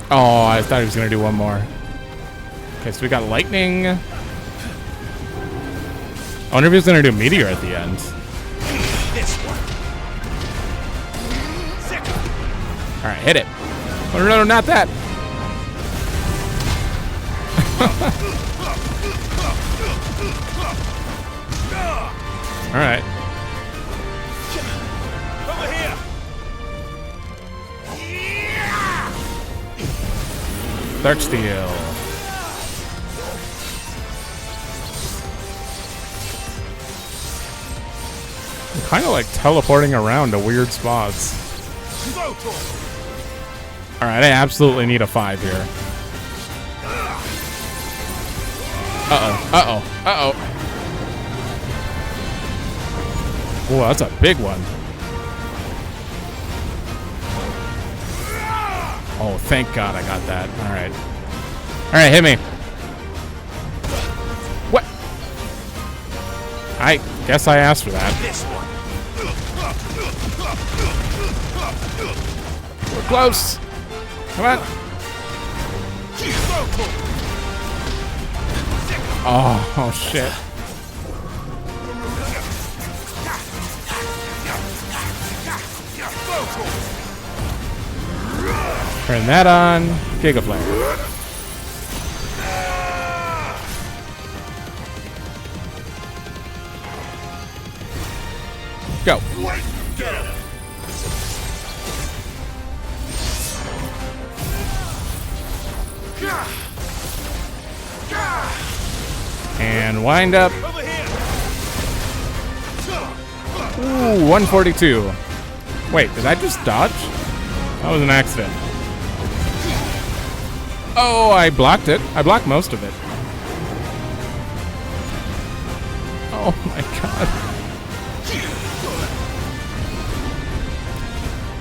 S1: Oh, I thought he was going to do one more. Okay, so we got lightning. I wonder if he's going to do meteor at the end. Alright, hit it. Oh, no, not that. Alright.
S16: Over here.
S1: Dark Steel. I'm kind of like teleporting around to weird spots. Alright, I absolutely need a 5 here. Uh-oh. Whoa, that's a big one. Oh, thank God I got that. All right. All right, hit me. What? I guess I asked for that. We're close. Come on. Oh shit. Turn that on. Giga Flare. Go. And wind up. Ooh, 142. Wait, did I just dodge? That was an accident. Oh, I blocked it. I blocked most of it. Oh my god.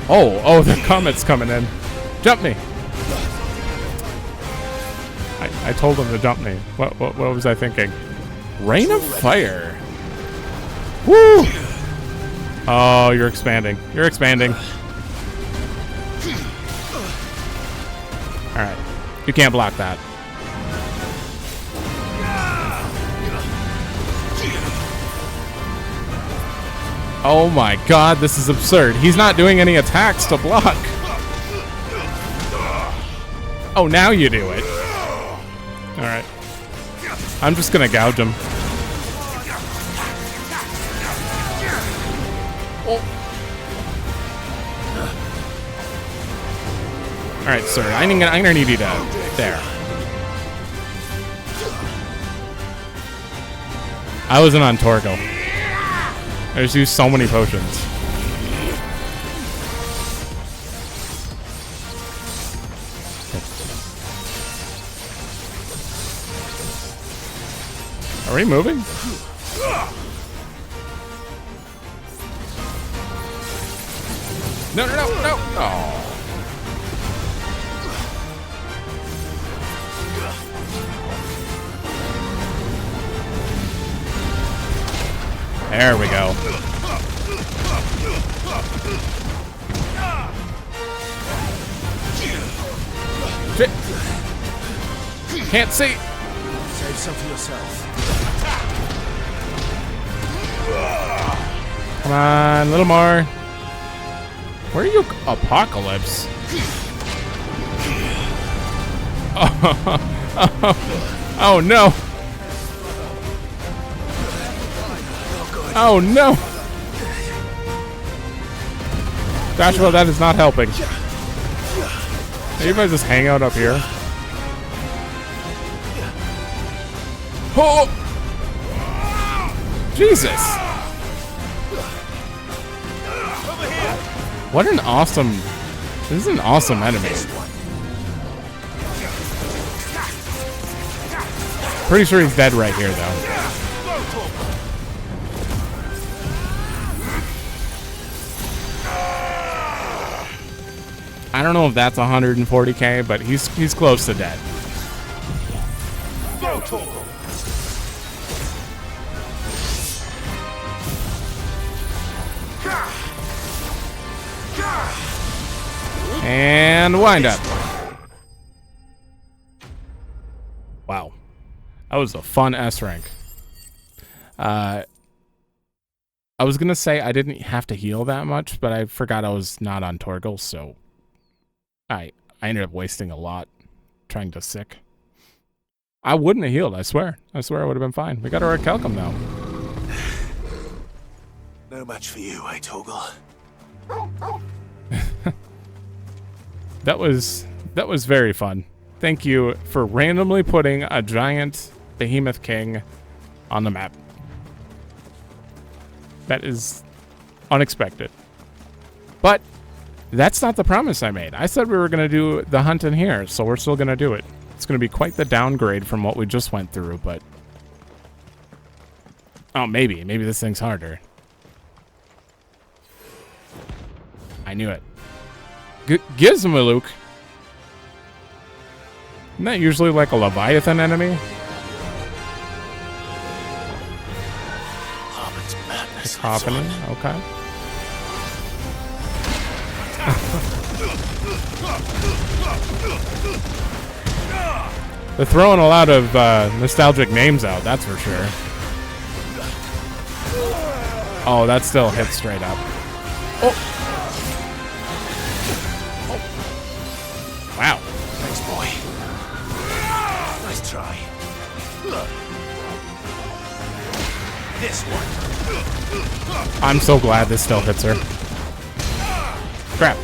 S1: Oh, the comet's coming in. Jump me. I told him to jump me. What was I thinking? Rain of Fire. Woo! Oh, you're expanding. You're expanding. Alright. You can't block that. Oh my god, this is absurd. He's not doing any attacks to block. Oh, now you do it. Alright. I'm just gonna gouge him. Oh. Alright, sir. I'm gonna need you to... There. I wasn't on Torgo. I just used so many potions. Are we moving? No. Oh. There we go. Shit. Can't see.
S3: Save some for yourself.
S1: Come on, a little more. Where are you, Apocalypse? Oh no. Oh no! Joshua, that is not helping. Maybe if I just hang out up here. Oh! Jesus! What an awesome... This is an awesome enemy. Pretty sure he's dead right here, though. I don't know if that's 140k, but he's close to dead. And wind up. Wow. That was a fun S rank. I was going to say I didn't have to heal that much, but I forgot I was not on Torgal, so I ended up wasting a lot trying to sick. I wouldn't have healed, I swear. I swear I would have been fine. We got our Calcum now.
S3: No match for you, eh, Torgal?
S1: That was very fun. Thank you for randomly putting a giant Behemoth King on the map. That is unexpected. But that's not the promise I made. I said we were going to do the hunt in here, so we're still going to do it. It's going to be quite the downgrade from what we just went through, but... Oh, maybe. Maybe this thing's harder. I knew it. Gizmaluk. Isn't that usually like a Leviathan enemy?
S3: Harmon's madness.
S1: It's happening. Okay. They're throwing a lot of nostalgic names out, that's for sure. Oh, that still hits straight up. Oh. Wow.
S3: Thanks, boy. Nice try. This one.
S1: I'm so glad this still hits her. Crap.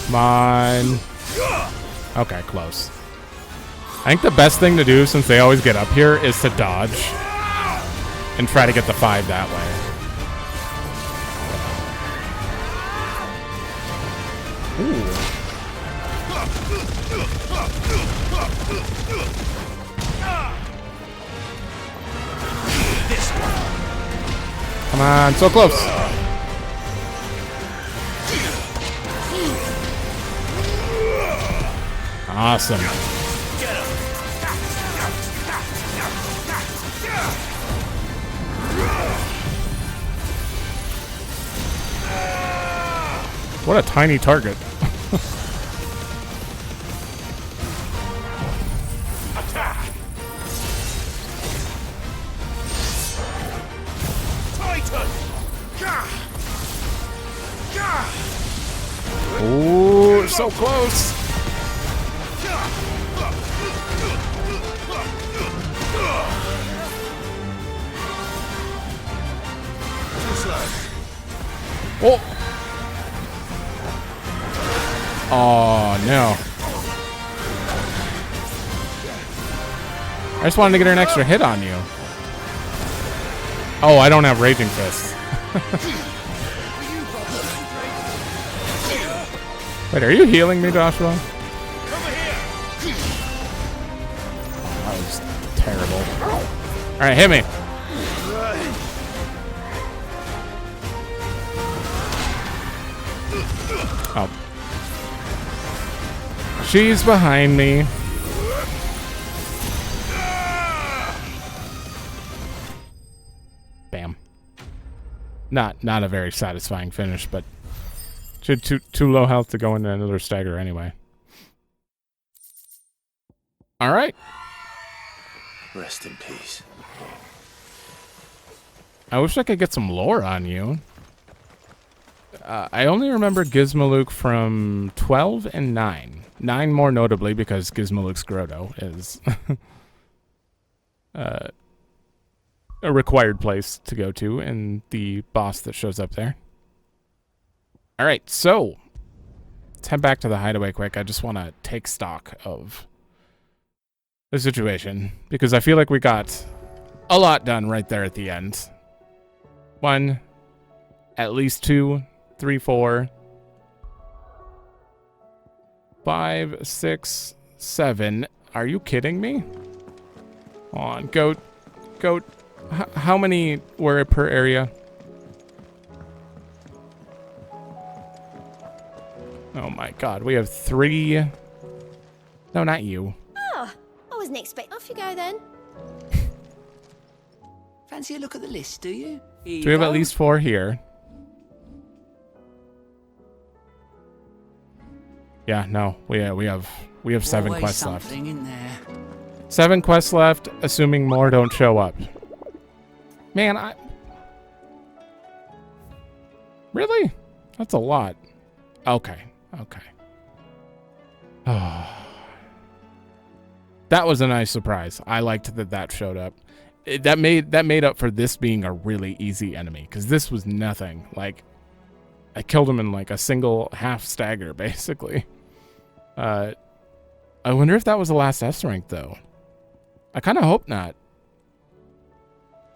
S1: Come on. Okay, close. I think the best thing to do, since they always get up here, is to dodge and try to get the 5 that way. Ooh. Come on, so close. Awesome. What a tiny target.
S3: Attack! Titan!
S1: Ooh, so close. Oh. Oh, no. I just wanted to get an extra hit on you. Oh, I don't have Raging Fist. Wait, are you healing me, Joshua? Oh, that was terrible. Alright, hit me. Oh. She's behind me. Bam. Not a very satisfying finish, but she had too low health to go into another stagger anyway. All right.
S3: Rest in peace.
S1: I wish I could get some lore on you. I only remember Gizmaluke from 12 and 9. 9 more notably because Gizmaluke's Grotto is a required place to go to and the boss that shows up there. All right, so let's head back to the hideaway quick. I just want to take stock of the situation because I feel like we got a lot done right there at the end. 1, at least 2, 3, 4, 5, 6, 7. Are you kidding me? Come on, goat. How many were per area? Oh my god, we have 3. No, not you.
S16: Oh, I wasn't expecting. Off you go then.
S17: Fancy a look at the list, do you?
S1: Do we have at least 4 here? Yeah, no, we have 7
S17: Always
S1: quests left.
S17: something in there.
S1: 7 quests left, assuming more don't show up. Man, really? That's a lot. Okay. Oh. That was a nice surprise. I liked that showed up. That made up for this being a really easy enemy, because this was nothing. Like, I killed him in like a single half stagger, basically. I wonder if that was the last S rank though. I kind of hope not.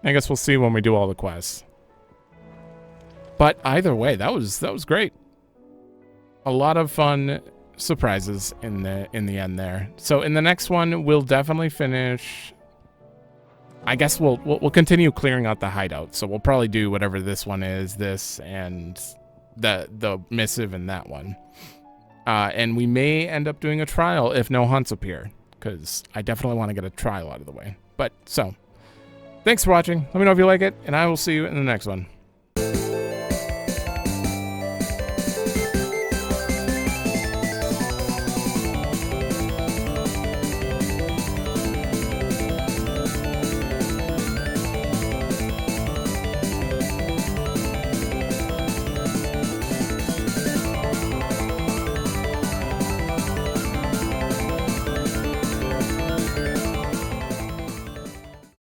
S1: I guess we'll see when we do all the quests. But either way, that was great. A lot of fun surprises in the end there. So in the next one, we'll definitely finish. I guess we'll continue clearing out the hideout. So we'll probably do whatever this one is, this and the missive and that one. And we may end up doing a trial if no hunts appear, because I definitely want to get a trial out of the way. But so, thanks for watching. Let me know if you like it, and I will see you in the next one.